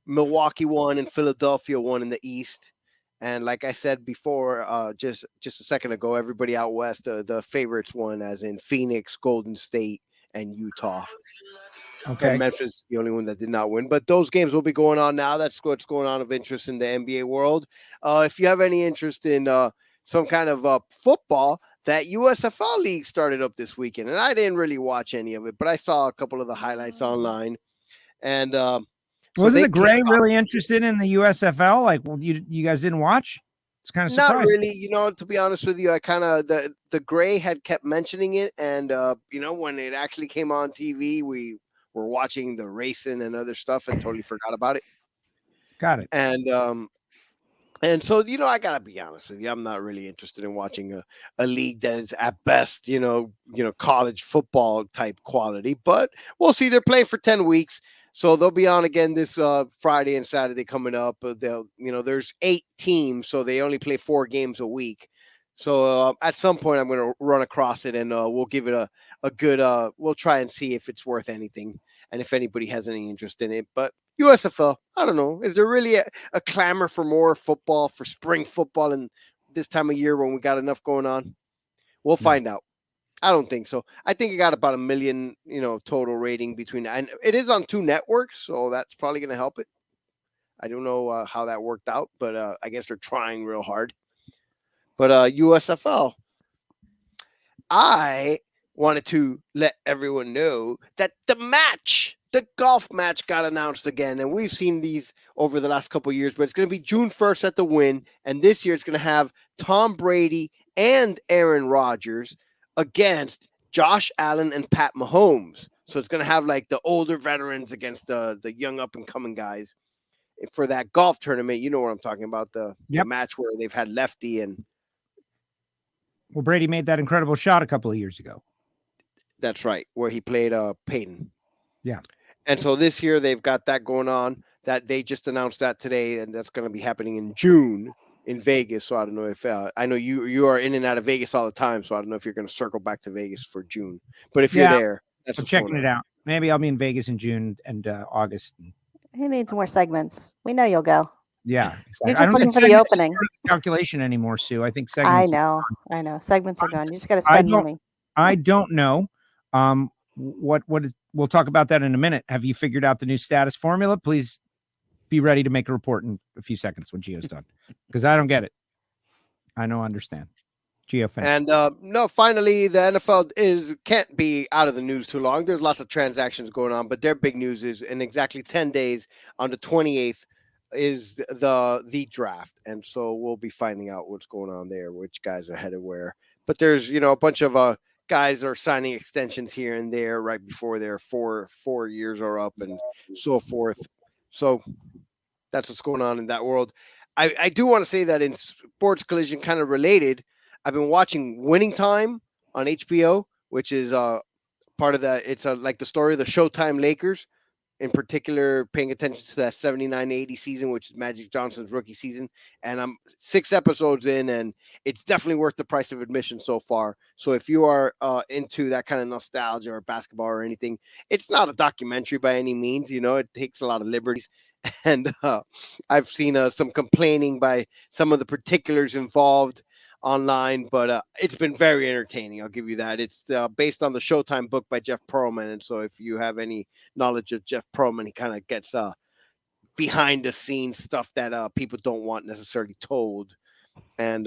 Milwaukee won, and Philadelphia won in the East. And like I said before, just a second ago, everybody out west, the favorites won, as in Phoenix, Golden State, and Utah. Okay. And Memphis, the only one that did not win. But those games will be going on now. That's what's going on of interest in the NBA world. If you have any interest in some kind of football, that USFL league started up this weekend. And I didn't really watch any of it, but I saw a couple of the highlights online. And wasn't the Gray really interested in the USFL? Like, you guys didn't watch? It's kind of surprising. Not really. To be honest with you, I kind of the Gray had kept mentioning it, and when it actually came on TV, we were watching the racing and other stuff and totally forgot about it. Got it. And so I gotta be honest with you, I'm not really interested in watching a league that is at best college football type quality. But we'll see. They're playing for 10 weeks. So they'll be on again this Friday and Saturday coming up. There's 8 teams, so they only play 4 games a week. So at some point, I'm going to run across it, and we'll give it a good. We'll try and see if it's worth anything, and if anybody has any interest in it. But USFL, I don't know. Is there really a clamor for more football, for spring football, in this time of year when we got enough going on? We'll find out. I don't think so. I think it got about 1 million, total rating between, and it is on 2 networks, so that's probably going to help it. I don't know how that worked out, but I guess they're trying real hard. But USFL, I wanted to let everyone know that the golf match got announced again, and we've seen these over the last couple of years, but it's going to be June 1st at the Wynn, and this year it's going to have Tom Brady and Aaron Rodgers against Josh Allen and Pat Mahomes. So it's going to have like the older veterans against the young up and coming guys for that golf tournament. You know what I'm talking about, the match where they've had Lefty and. Well, Brady made that incredible shot a couple of years ago. That's right, where he played Peyton. Yeah. And so this year they've got that going on. That they just announced that today, and that's going to be happening in June in Vegas. So I don't know if I know you are in and out of Vegas all the time, so I don't know if you're going to circle back to Vegas for June. But if you're there, that's checking it out. Maybe I'll be in Vegas in June and August. He needs more segments. We know you'll go. Yeah, exactly. You're just looking for the opening calculation anymore, Sue. I think segments. I know. Segments are gone. You just got to spend money. I don't know. What is, we'll talk about that in a minute. Have you figured out the new status formula? Please be ready to make a report in a few seconds when Gio's done, because I don't get it. I don't understand. Gio, finish. And no, finally, the NFL can't be out of the news too long. There's lots of transactions going on, but their big news is in exactly 10 days, on the 28th, is the draft, and so we'll be finding out what's going on there, which guys are headed where. But there's a bunch of guys are signing extensions here and there right before their four years are up and so forth. So that's what's going on in that world. I do want to say that in Sports Collision, kind of related, I've been watching Winning Time on HBO, which is part of that. It's like the story of the Showtime Lakers. in particular, paying attention to that 79-80 season, which is Magic Johnson's rookie season. And I'm 6 episodes in, and it's definitely worth the price of admission so far. So if you are into that kind of nostalgia or basketball or anything, it's not a documentary by any means. You know, it takes a lot of liberties. And I've seen some complaining by some of the particulars involved online, but it's been very entertaining. I'll give you that. It's based on the Showtime book by Jeff Pearlman, and so if you have any knowledge of Jeff Pearlman, he kind of gets behind the scenes stuff that people don't want necessarily told. And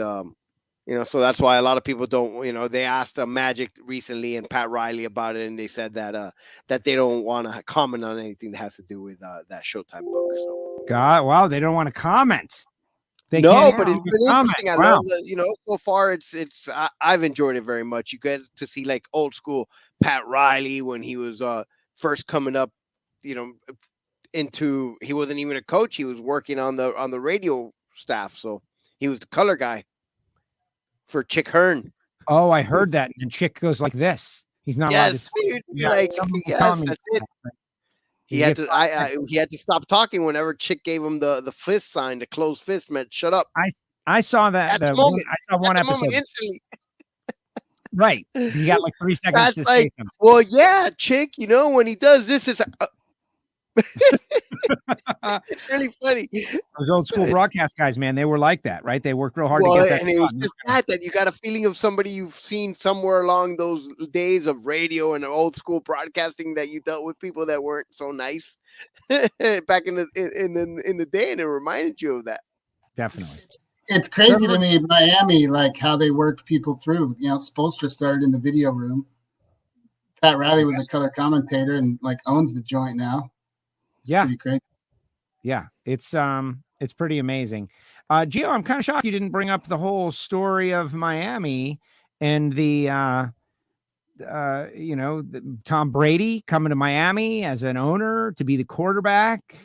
you know, so that's why a lot of people don't, you know, they asked Magic recently and Pat Riley about it, and they said that that they don't want to comment on anything that has to do with that Showtime book. So God, wow, they don't want to comment. No, but it's been interesting. I wow. love that, you know, so far I've enjoyed it very much. You get to see like old school Pat Riley when he was first coming up, you know, he wasn't even a coach. He was working on the radio staff. So he was the color guy for Chick Hearn. Oh, I heard that. And Chick goes like this. He's not allowed to talk. Yes, that's it. He had to stop talking whenever Chick gave him the fist sign, the closed fist meant shut up. I saw that. I saw one episode. Right. He got like 3 seconds That's to like, say something. well, yeah, Chick, you know, when he does this, it's it's really funny. Those old school broadcast guys, man, they were like that, right? They worked real hard to get that. And it was just that you got a feeling of somebody you've seen somewhere along those days of radio and old school broadcasting, that you dealt with people that weren't so nice back in the day, and it reminded you of that. Definitely. It's crazy to me, Miami, like how they work people through. You know, Spoelstra started in the video room. Pat Riley was a color commentator and like owns the joint now. Yeah. Pretty crazy. Yeah, it's pretty amazing. Gio, I'm kind of shocked you didn't bring up the whole story of Miami and the Tom Brady coming to Miami as an owner to be the quarterback.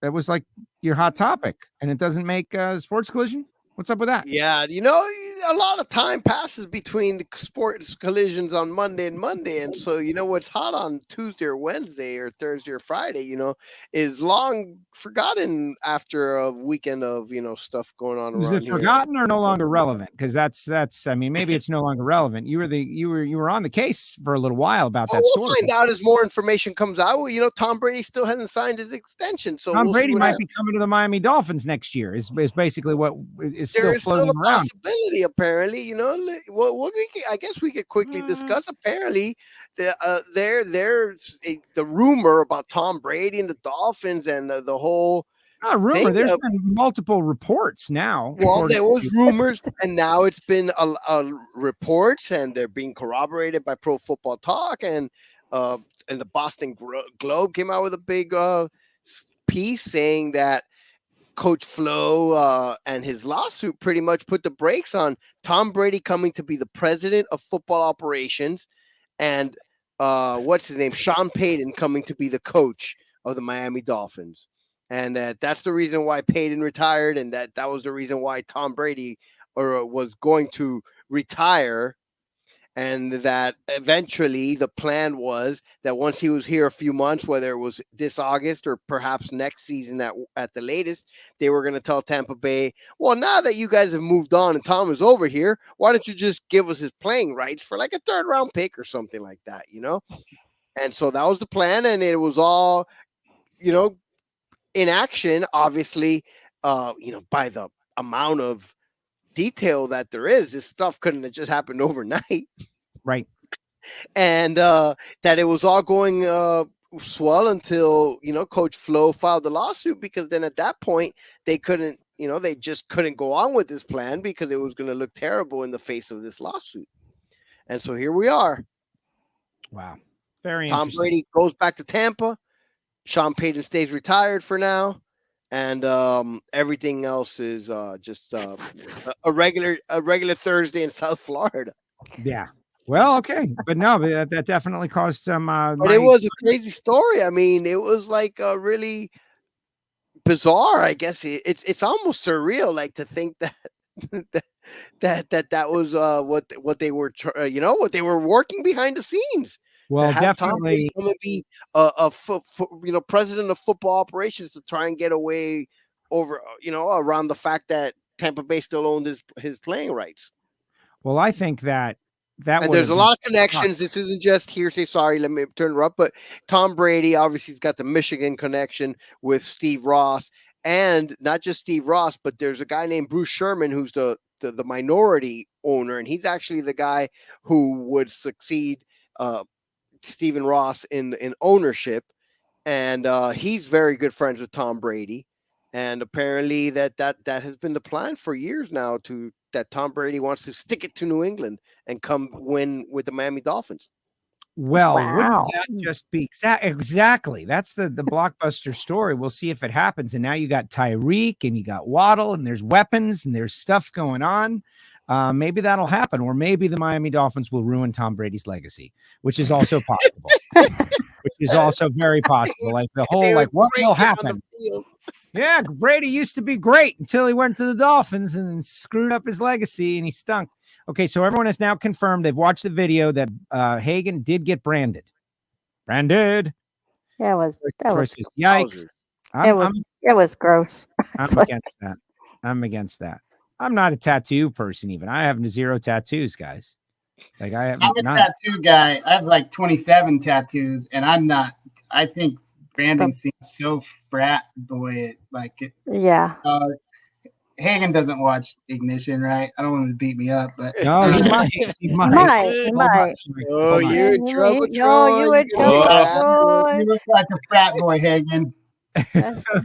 That was like your hot topic, and it doesn't make Sports Collision. What's up with that? Yeah, you know, a lot of time passes between the sports collisions on Monday, and so, you know, what's hot on Tuesday or Wednesday or Thursday or Friday, you know, is long forgotten after a weekend of, you know, stuff going on. Is it forgotten or no longer relevant? Because that's I mean, maybe it's no longer relevant. You were on the case for a little while about that. We'll find out as more information comes out. Well, you know, Tom Brady still hasn't signed his extension, so Tom Brady might be coming to the Miami Dolphins next year. Is basically what is still floating around. Possibility, apparently, you know. Well, I guess we could quickly discuss. Apparently, there's the rumor about Tom Brady and the Dolphins and the whole. It's not a rumor. There's been multiple reports now. Well, there was rumors, and now it's been reports, and they're being corroborated by Pro Football Talk, and the Boston Globe came out with a big piece saying that Coach Flo and his lawsuit pretty much put the brakes on Tom Brady coming to be the president of football operations, and what's his name, Sean Payton, coming to be the coach of the Miami Dolphins. And that's the reason why Payton retired, and that was the reason why Tom Brady was going to retire. And that eventually the plan was that once he was here a few months, whether it was this August or perhaps next season at the latest, they were going to tell Tampa Bay, well, now that you guys have moved on and Tom is over here, why don't you just give us his playing rights for like a 3rd round pick or something like that, you know? And so that was the plan, and it was all, you know, in action, obviously, you know, by the amount of detail that there is, this stuff couldn't have just happened overnight. Right. And that it was all going swell until, you know, Coach Flo filed the lawsuit, because then at that point they couldn't, you know, they just couldn't go on with this plan because it was going to look terrible in the face of this lawsuit. And so here we are. Wow. Very Tom interesting. Brady goes back to Tampa. Sean Payton stays retired for now. And everything else is just a regular Thursday in South Florida. Yeah. Well, okay, but no, that definitely caused some. But it was a crazy story. I mean, it was like really bizarre. I guess it's almost surreal, like to think that that was what they were, you know, what they were working behind the scenes. Well, to have Tom Brady definitely. come and be president of football operations to try and get away over, around the fact that Tampa Bay still owned his playing rights. Well, I think that And there's a lot of connections. This isn't just hearsay. Sorry, let me turn her up. But Tom Brady, obviously, he's got the Michigan connection with Steve Ross. And not just Steve Ross, but there's a guy named Bruce Sherman who's the minority owner. And he's actually the guy who would succeed Stephen Ross in ownership. And he's very good friends with Tom Brady. And apparently that has been the plan for years now, that Tom Brady wants to stick it to New England and come win with the Miami Dolphins. Well, Wow. wouldn't that just be exactly? That's the blockbuster story. We'll see if it happens. And now you got Tyreek and you got Waddle and there's weapons and there's stuff going on. Maybe that'll happen, or maybe the Miami Dolphins will ruin Tom Brady's legacy, which is also possible. Which is also very possible. Like the whole, like, what will happen? Yeah, Brady used to be great until he went to the Dolphins and then screwed up his legacy and he stunk. Okay, so everyone has now confirmed they've watched the video that Hagan did get branded. Branded. Yeah, that was yikes. it was gross. I'm against that. I'm against that. I'm not a tattoo person even. I have 0 tattoos, guys. Like I'm a tattoo guy. I have like 27 tattoos, and I'm not. I think branding seems so frat boy. Like it. Yeah. Hagan doesn't watch Ignition, right? I don't want him to beat me up, but no, he might. He might. Oh, you're in trouble, Troy. No, you in trouble. You look like a frat boy, Hagan.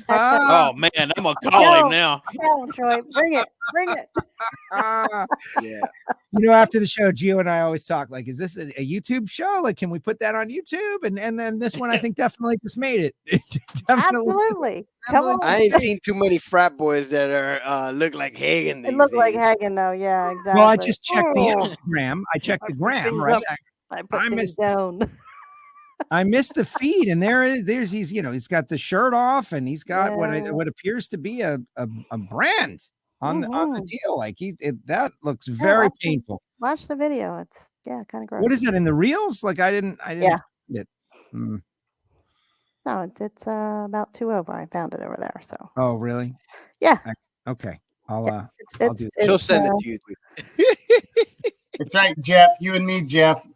Oh man, I'm gonna call him now. Tell him, Troy. Bring it. Yeah. After the show, Gio and I always talk like, is this a YouTube show? Like, can we put that on YouTube? And then this one, I think definitely just made it. Absolutely. Come on. I ain't seen too many frat boys that are look like Hagan. It looked like Hagan, though. Yeah, exactly. Well, I just checked the Instagram. I checked the gram, right? I put things down. I missed the feed, and there's he's got the shirt off, and he's got what appears to be a brand on the deal. Like that looks very painful. Watch the video. It's kind of gross. What is that in the reels? Like I didn't find it. No, it's about 2 over. I found it over there. So. Oh, really? Yeah. Okay. I'll do it. She'll send it to you. That's right, Jeff. You and me, Jeff.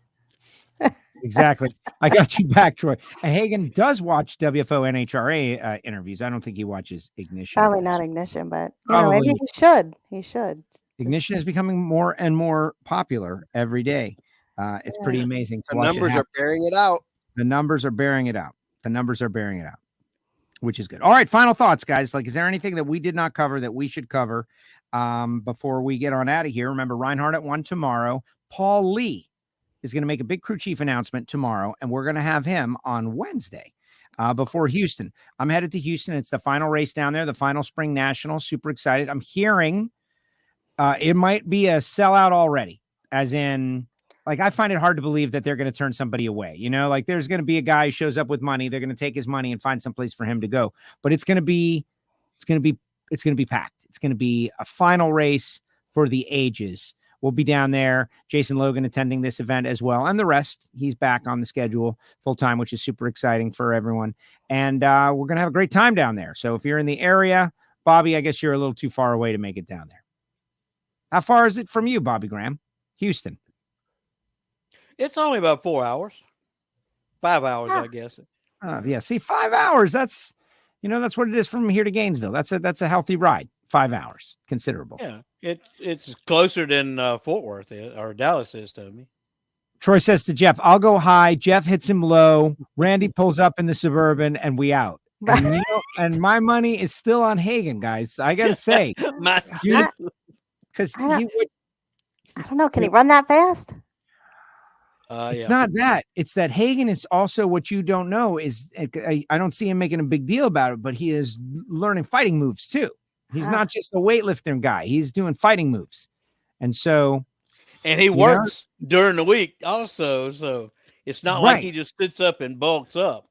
Exactly. I got you back, Troy. And Hagan does watch WFO NHRA interviews. I don't think he watches Ignition. Probably not Ignition, but maybe he should. He should. Ignition is becoming more and more popular every day. It's pretty amazing to watch. The numbers are bearing it out. The numbers are bearing it out. Which is good. All right, final thoughts, guys. Like, is there anything that we did not cover that we should cover before we get on out of here? Remember, Reinhart at 1 tomorrow. Paul Lee is going to make a big crew chief announcement tomorrow, and we're going to have him on Wednesday before Houston. I'm headed to Houston. It's the final race down there, the final Spring National. Super excited. I'm hearing it might be a sellout already, as in, like, I find it hard to believe that they're going to turn somebody away. Like there's going to be a guy who shows up with money. They're going to take his money and find some place for him to go. But it's going to be packed. It's going to be a final race for the ages. We'll be down there. Jason Logan attending this event as well. And the rest, he's back on the schedule full time, which is super exciting for everyone. And we're going to have a great time down there. So if you're in the area, Bobby, I guess you're a little too far away to make it down there. How far is it from you, Bobby Graham? Houston. It's only about 4 hours. 5 hours, I guess. Yeah. See, 5 hours. That's what it is from here to Gainesville. That's a healthy ride. 5 hours. Considerable. Yeah. It's closer than Fort Worth or Dallas is to me. Troy says to Jeff, I'll go high. Jeff hits him low. Randy pulls up in the Suburban and we out. And, and my money is still on Hagan, guys. I got to say. Because he would. I don't know. Can he run that fast? It's not that. It's that Hagan is also what you don't know is I don't see him making a big deal about it, but he is learning fighting moves too. He's not just a weightlifting guy. He's doing fighting moves. And so. And he works during the week also. So it's not like he just sits up and bulks up.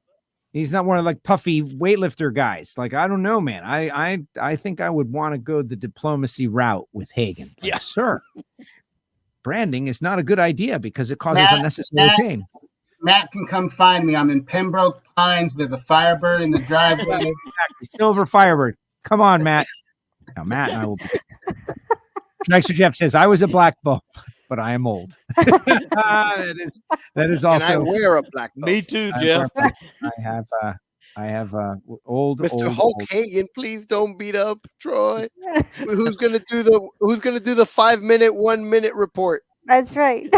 He's not one of like puffy weightlifter guys. Like, I don't know, man. I think I would want to go the diplomacy route with Hagan. Like, sir. Branding is not a good idea because it causes unnecessary pain. Matt can come find me. I'm in Pembroke Pines. There's a Firebird in the driveway. Exactly. Silver Firebird. Come on, Matt. Now, Matt and I will be. Dragster Jeff says, I was a black bulb, but I am old. that is also. And I wear a black belt. Me too, Jeff. I have old Mr. old, Hulk old. Hogan, please don't beat up Troy. Who's gonna do the 5-minute, 1-minute report? That's right.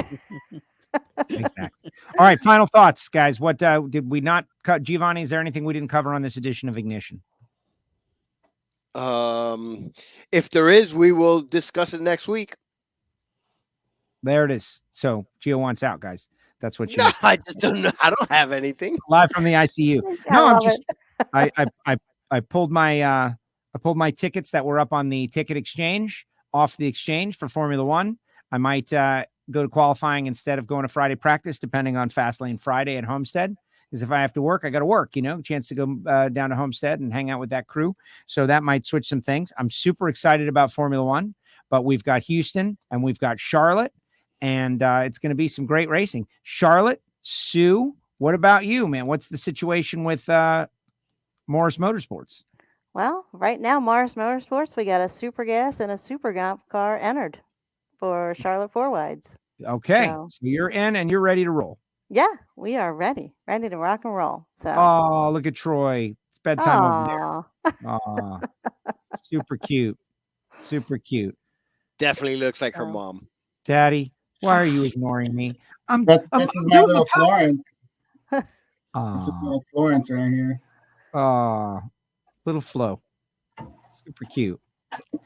Exactly. All right, final thoughts, guys. What did we not cut? Giovanni, is there anything we didn't cover on this edition of Ignition? If there is, we will discuss it next week. There it is. So Gio wants out, guys. That's what you No, I just don't know. I don't have anything. live from the ICU. I No, I'm love just it. I pulled my tickets that were up on the ticket exchange off the exchange for Formula One. I might go to qualifying instead of going to Friday practice, depending on Fastlane Friday at Homestead. Because if I have to work, I got to work, chance to go down to Homestead and hang out with that crew. So that might switch some things. I'm super excited about Formula One, but we've got Houston and we've got Charlotte, and it's going to be some great racing. Charlotte, Sue, what about you, man? What's the situation with Morris Motorsports? Well, right now, Morris Motorsports, we got a Super Gas and a Super Gomp car entered for Charlotte Four Wides. Okay, So- so you're in and you're ready to roll. Yeah, we are ready to rock and roll. So, Oh, look at Troy. It's bedtime over there. aw. Aw. Super cute. Super cute. Definitely looks like her Oh. mom. Daddy, why are you ignoring me? This is my little Florence. This is Aw, little Florence right here. aw, little Flo. Super cute.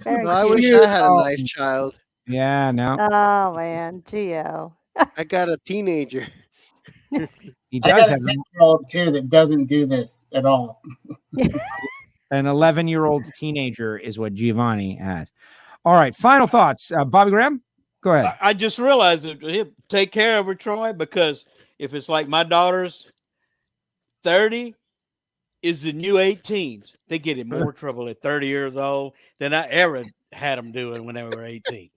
Very I cute. wish I had a nice child. Yeah, no, Oh man, Gio. I got a teenager. he I does got a have 10-year-old too that doesn't do this at all. an 11-year-old teenager is what Giovanni has. All right, final thoughts. Bobby Graham, go ahead. I just realized that he'll take care of her, Troy, because if it's like my daughter's 30 is the new 18s, they get in more trouble at 30 years old than I ever had them doing when they were 18.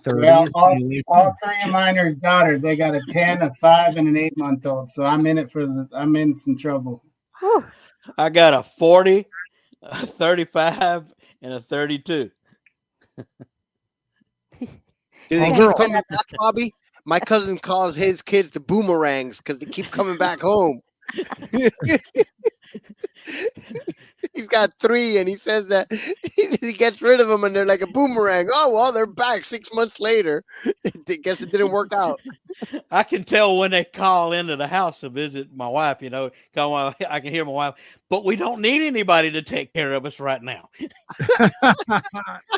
30 Well, is all the new all 18. three of mine are daughters. They got a 10, a 5, and an 8-month-old. So I'm in it I'm in some trouble. Whew. I got a 40, a 35, and a 32. Do they Oh, keep girl. coming back, Bobby? My cousin calls his kids the boomerangs because they keep coming back home. He's got 3, and he says that he gets rid of them, and they're like a boomerang. Oh, well, they're back 6 months later. I guess it didn't work out. I can tell when they call into the house to visit my wife, I can hear my wife, but we don't need anybody to take care of us right now.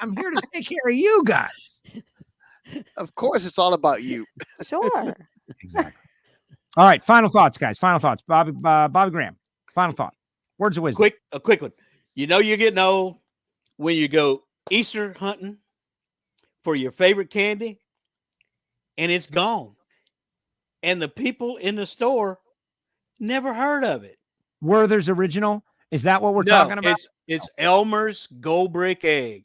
I'm here to take care of you guys. Of course, it's all about you. Sure. Exactly. All right, final thoughts, guys. Final thoughts. Bobby Graham, final thought. Words of wisdom. A quick one. You're getting old when you go Easter hunting for your favorite candy and it's gone. And the people in the store never heard of it. Werther's Original. Is that what we're talking about? It's Elmer's Goldbrick egg.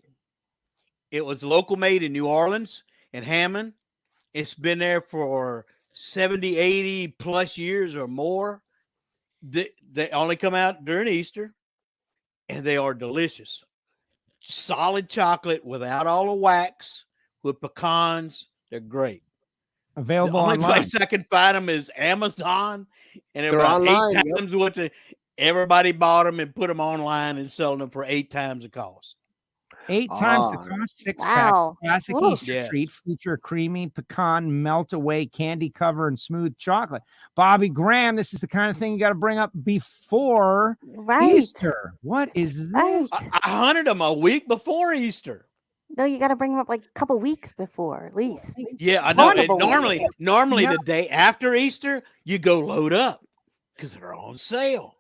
It was local made in New Orleans and Hammond. It's been there for 70, 80 plus years or more. They only come out during Easter, and they are delicious. Solid chocolate without all the wax, with pecans. They're great. Available The only online. place I can find them is Amazon, and They're they're about online, 8 yep. times what everybody bought them and put them online and selling them for 8 times the cost. 8 times the Ah. cost, 6 Wow. pack. Classic Woo. Easter Yeah. treat. Feature creamy pecan melt away candy cover and smooth chocolate. Bobby Graham, this is the kind of thing you got to bring up before Right. Easter. What is Right. this? I hunted them a week before Easter. No, you got to bring them up like a couple weeks before, at least. Yeah, I know. Wonderful. Normally Yeah. the day after Easter, you go load up because they're on sale.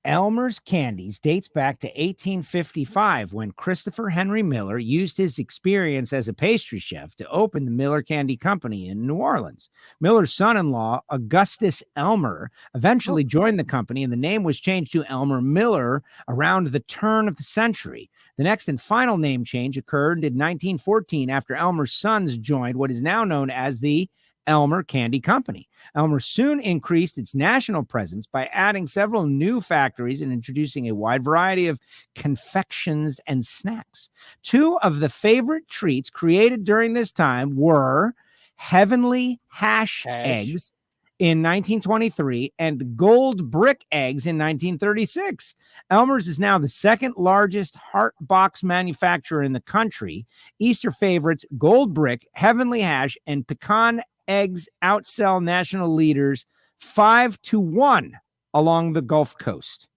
Elmer's Candies dates back to 1855 when Christopher Henry Miller used his experience as a pastry chef to open the Miller Candy Company in New Orleans. Miller's son-in-law, Augustus Elmer, eventually joined the company, and the name was changed to Elmer Miller around the turn of the century. The next and final name change occurred in 1914 after Elmer's sons joined what is now known as the Elmer Candy Company. Elmer soon increased its national presence by adding several new factories and introducing a wide variety of confections and snacks. Two of the favorite treats created during this time were Heavenly Hash eggs in 1923 and Goldbrick eggs in 1936. Elmer's is now the second largest heart box manufacturer in the country. Easter favorites Goldbrick, Heavenly Hash, and pecan eggs outsell national leaders 5-1 along the Gulf Coast.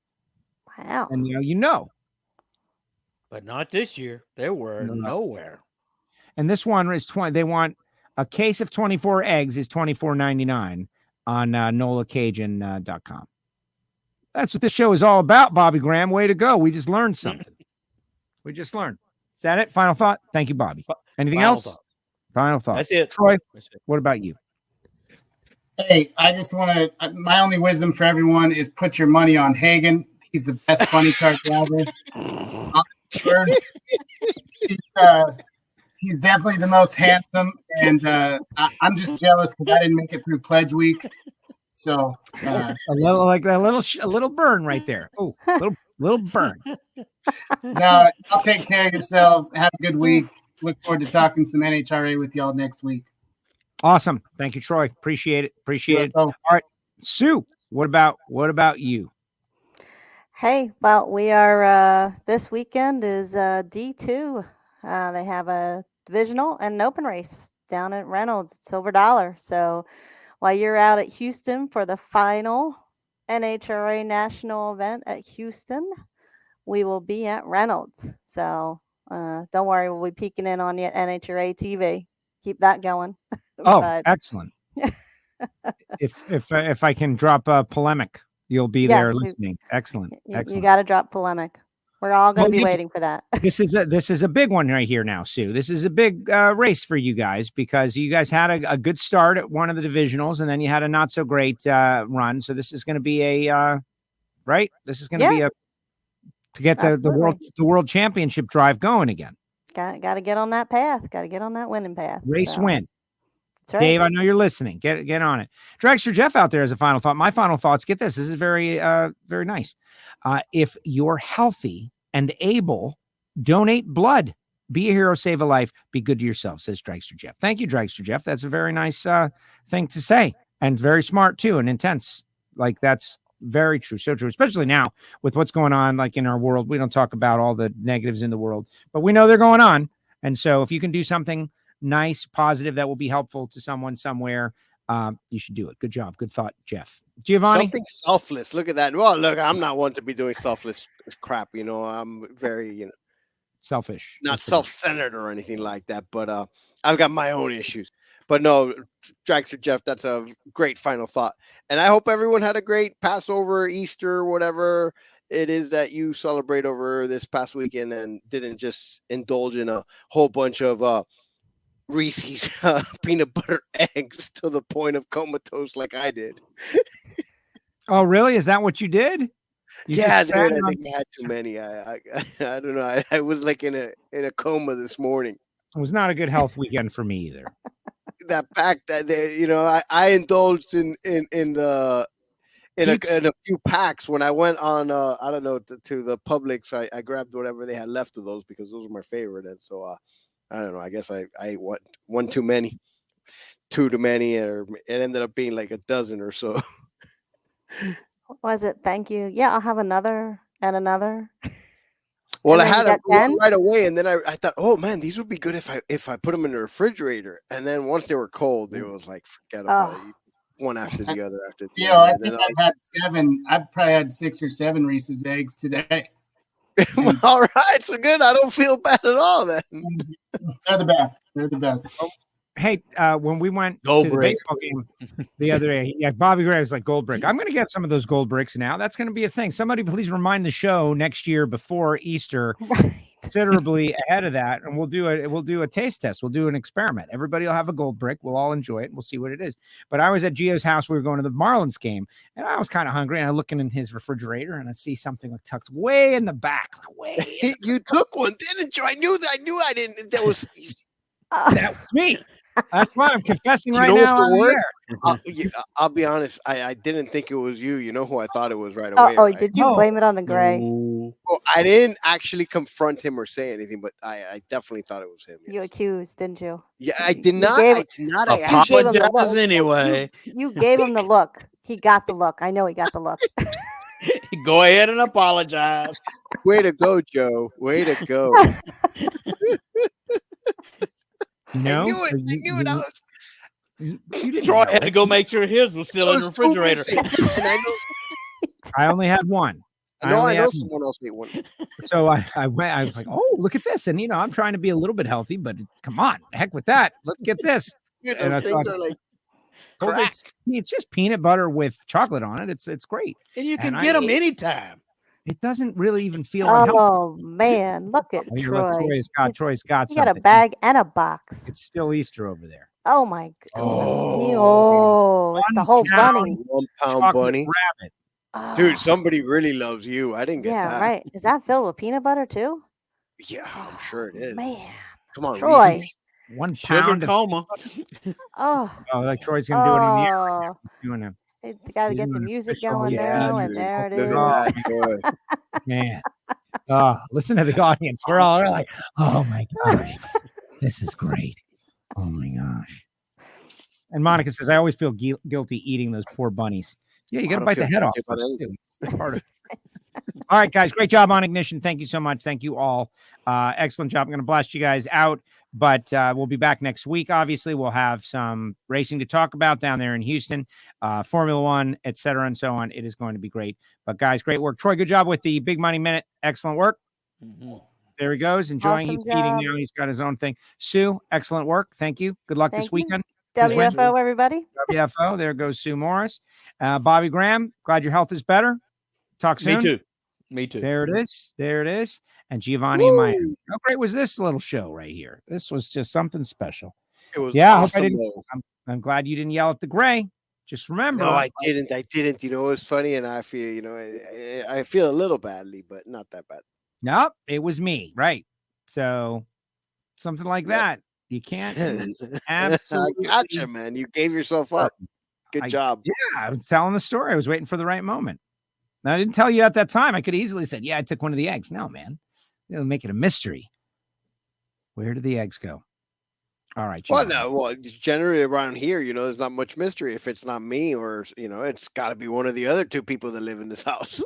Wow. And now you know. But not this year. They were nowhere. And this one is 20. They want a case of 24 eggs is $24.99 on NOLACajun.com. That's what this show is all about, Bobby Graham. Way to go. We just learned something. We just learned. Is that it? Final thought? Thank you, Bobby. Anything else? Final thought. That's it. Troy, That's it. what about you? Hey, I just want to, my only wisdom for everyone is put your money on Hagen. He's the best funny car driver. He's definitely the most handsome, and I'm just jealous because I didn't make it through Pledge Week. So a little burn right there. Oh, little burn. No, I'll take care of yourselves. Have a good week. Look forward to talking some NHRA with y'all next week. Awesome. Thank you, Troy. Appreciate it. All right, Sue. What about you? Hey, well, we are this weekend is D2. They have a divisional and an open race down at Reynolds at Silver Dollar. So while you're out at Houston for the final NHRA national event at Houston, we will be at Reynolds. So don't worry, we'll be peeking in on you at NHRA TV. Keep that going. Oh, excellent. if I can drop a polemic, you'll be there listening. Excellent. You got to drop polemic. We're all going to be waiting for that. This is a big one right here now, Sue. This is a big race for you guys because you guys had a good start at one of the divisionals and then you had a not so great run. So this is going to be a right. This is going to be a to get the world championship drive going again. Got to get on that path. Got to get on that winning path. Race win. That's right. Dave, I know you're listening. Get on it. Dragster Jeff out there as a final thought. My final thoughts. Get this. This is very very nice. If you're healthy and able, donate blood. Be a hero, save a life. Be good to yourself, says Dragster Jeff. Thank you, Dragster Jeff. That's a very nice thing to say, and very smart too, and intense. Like that's very true, so true. Especially now with what's going on, like in our world. We don't talk about all the negatives in the world, but we know they're going on. And so, if you can do something nice, positive that will be helpful to someone somewhere, you should do it. Good job. Good thought, Jeff. Giovanni? Something selfless. Look at that. Well, look, I'm not one to be doing selfless crap. You know, I'm very, selfish. Not self-centered or anything like that. But I've got my own issues. But no, Dragster Jeff, that's a great final thought. And I hope everyone had a great Passover, Easter, whatever it is that you celebrate over this past weekend and didn't just indulge in a whole bunch of Reese's peanut butter eggs to the point of comatose like I did. Oh, really? Is that what you did? Yeah, dude, I think I had too many. I don't know. I was like in a coma this morning. It was not a good health weekend for me either. That fact that I indulged in a few packs when I went on I don't know to the Publix. I grabbed whatever they had left of those because those were my favorite, and so I don't know. I guess I ate one too many, two too many, or it ended up being like a dozen or so. What was it? Thank you. Yeah, I'll have another and another. Well, I had one right away, and then I thought, oh man, these would be good if I put them in the refrigerator. And then once they were cold, it was like forget about it. One after the other after the other. I think I've had 7. I've probably had 6 or 7 Reese's eggs today. All right, so good. I don't feel bad at all then. They're the best. They're the best. Hey, when we went to the baseball game the other day, Bobby Gray was like Goldbrick. I'm going to get some of those Goldbricks now. That's going to be a thing. Somebody please remind the show next year before Easter, considerably ahead of that, and we'll do a taste test. We'll do an experiment. Everybody will have a Goldbrick. We'll all enjoy it. And we'll see what it is. But I was at Gio's house. We were going to the Marlins game, and I was kind of hungry. And I'm looking in his refrigerator, and I see something tucked way in the back. You took one, didn't you? I knew I didn't. That was me. That's why I'm confessing You right know now what the on the word? air. I'll be honest. I didn't think it was you. You know who I thought it was right away. Oh, right? did you No. blame it on the gray? No. Well, I didn't actually confront him or say anything, but I definitely thought it was him. You Yes. accused, didn't you? Yeah, I did not. gave- I did not. You I actually. gave him the Apologize look. anyway. You gave him the look. He got the look. I know he got the look. Go ahead and apologize. Way to go, Joe. Way to go. No, I knew it. so I knew it. I was, you didn't Troy know had to it. go make sure his was still I in the was too refrigerator. busy, and I know. I only had one. I know only had one. someone else ate one. So I went. I was like, oh, look at this, and I'm trying to be a little bit healthy, but come on, heck with that. Let's get this. Yeah, And those I things thought- are like Well, crack. it's just peanut butter with chocolate on it. It's great. And you can And get I- them anytime. It doesn't really even feel unhealthy. Oh man, look at Oh, you look, Troy. Troy's got He got a something. bag and a box. It's still Easter over there. Oh my god. Oh, It's the whole 1 pound bunny. 1 pound chocolate bunny. rabbit. Dude, Oh, somebody really loves you. I didn't get yeah, that. right. Is that filled with peanut butter too? Yeah, I'm sure it is. Man. Come on, Troy. Reese. 1 Sugar pound. coma. Oh, Oh, like Troy's gonna do it in the air. oh. He's doing it. They got to He's get the doing an music official going Yeah, now, and dude. there it Look is. at that, Troy. Man. Oh, listen to the audience. We're all like, oh my gosh, this is great. Oh my gosh. And Monica says, I always feel guilty eating those poor bunnies. Yeah, you got to don't bite the feel head off. guilty about first, anything. too. It's part of All right, guys. Great job on Ignition. Thank you so much. Thank you all. Excellent job. I'm going to blast you guys out, but we'll be back next week. Obviously, we'll have some racing to talk about down there in Houston, Formula One, et cetera, and so on. It is going to be great. But, guys, great work. Troy, good job with the Big Money Minute. Excellent work. There he goes. Enjoying. Awesome He's eating job. now. He's got his own thing. Sue, excellent work. Thank you. Good luck this Thank you. weekend. Who's winning? WFO, everybody. WFO. There goes Sue Morris. Bobby Graham, glad your health is better. Talk soon. Me too. Me too. There it is. There it is. And Giovanni and Maya. How great was this little show right here? This was just something special. It was Yeah, I hope I awesome. didn't- though. I'm glad you didn't yell at the gray. Just remember. No, I didn't. I didn't. You know, it was funny, and I feel, I feel a little badly, but not that bad. Nope, it was me. Right. So something like that. You can't. Absolutely. I gotcha, man. You gave yourself up. Good job. Yeah, I was telling the story. I was waiting for the right moment. Now, I didn't tell you at that time. I could easily said, yeah, I took one of the eggs. No, man. It'll make it a mystery. Where did the eggs go? All right. Well, Giovanni. no, well, generally around here, there's not much mystery. If it's not me, or it's got to be one of the other two people that live in this house.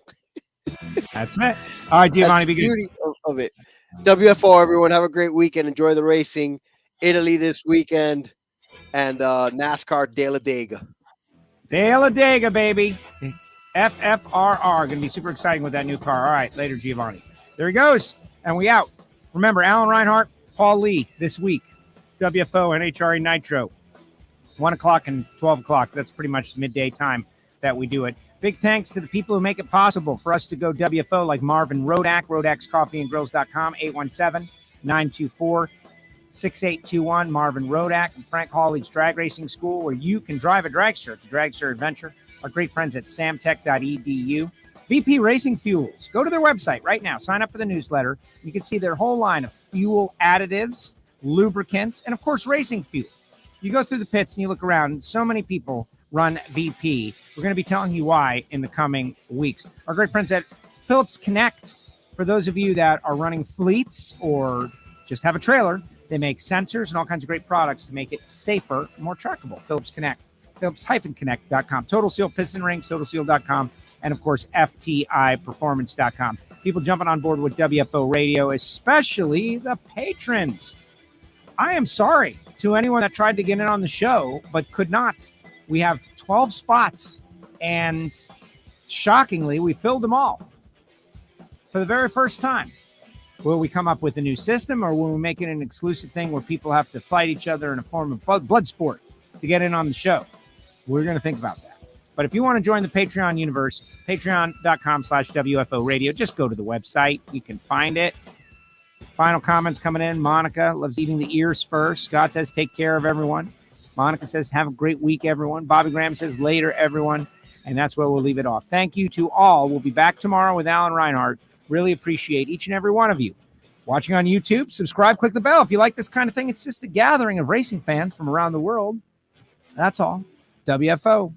That's it. All right, Giovanni, That's be the good. beauty of it. WFO, everyone, have a great weekend. Enjoy the racing. Italy this weekend, and NASCAR Talladega. Talladega, baby. FFRR. Going to be super exciting with that new car. All right, later, Giovanni. There he goes. And we out. Remember, Alan Reinhart, Paul Lee this week. WFO and NHRA Nitro. 1 o'clock and 12 o'clock. That's pretty much midday time that we do it. Big thanks to the people who make it possible for us to go WFO, like Marvin Rodak, Rodak'sCoffeeandGrills.com, 817-924-6821. Marvin Rodak and Frank Hawley's Drag Racing School, where you can drive a dragster, the Dragster Adventure. Our great friends at samtech.edu. VP Racing Fuels. Go to their website right now. Sign up for the newsletter. You can see their whole line of fuel additives, lubricants, and, of course, racing fuel. You go through the pits and you look around, and so many people run VP. We're going to be telling you why in the coming weeks. Our great friends at Phillips Connect, for those of you that are running fleets or just have a trailer, they make sensors and all kinds of great products to make it safer and more trackable. Phillips Connect, Phillips-Connect.com. Total Seal Piston Rings, TotalSeal.com, and, of course, FTIPerformance.com. People jumping on board with WFO Radio, especially the patrons. I am sorry to anyone that tried to get in on the show but could not. We have 12 spots, and shockingly, we filled them all for the very first time. Will we come up with a new system, or will we make it an exclusive thing where people have to fight each other in a form of blood sport to get in on the show? We're going to think about that. But if you want to join the Patreon universe, patreon.com/WFO Radio, just go to the website. You can find it. Final comments coming in. Monica loves eating the ears first. Scott says, take care of everyone. Monica says, have a great week, everyone. Bobby Graham says, later, everyone. And that's where we'll leave it off. Thank you to all. We'll be back tomorrow with Alan Reinhart. Really appreciate each and every one of you Watching on YouTube, subscribe, click the bell. If you like this kind of thing, it's just a gathering of racing fans from around the world. That's all. WFO.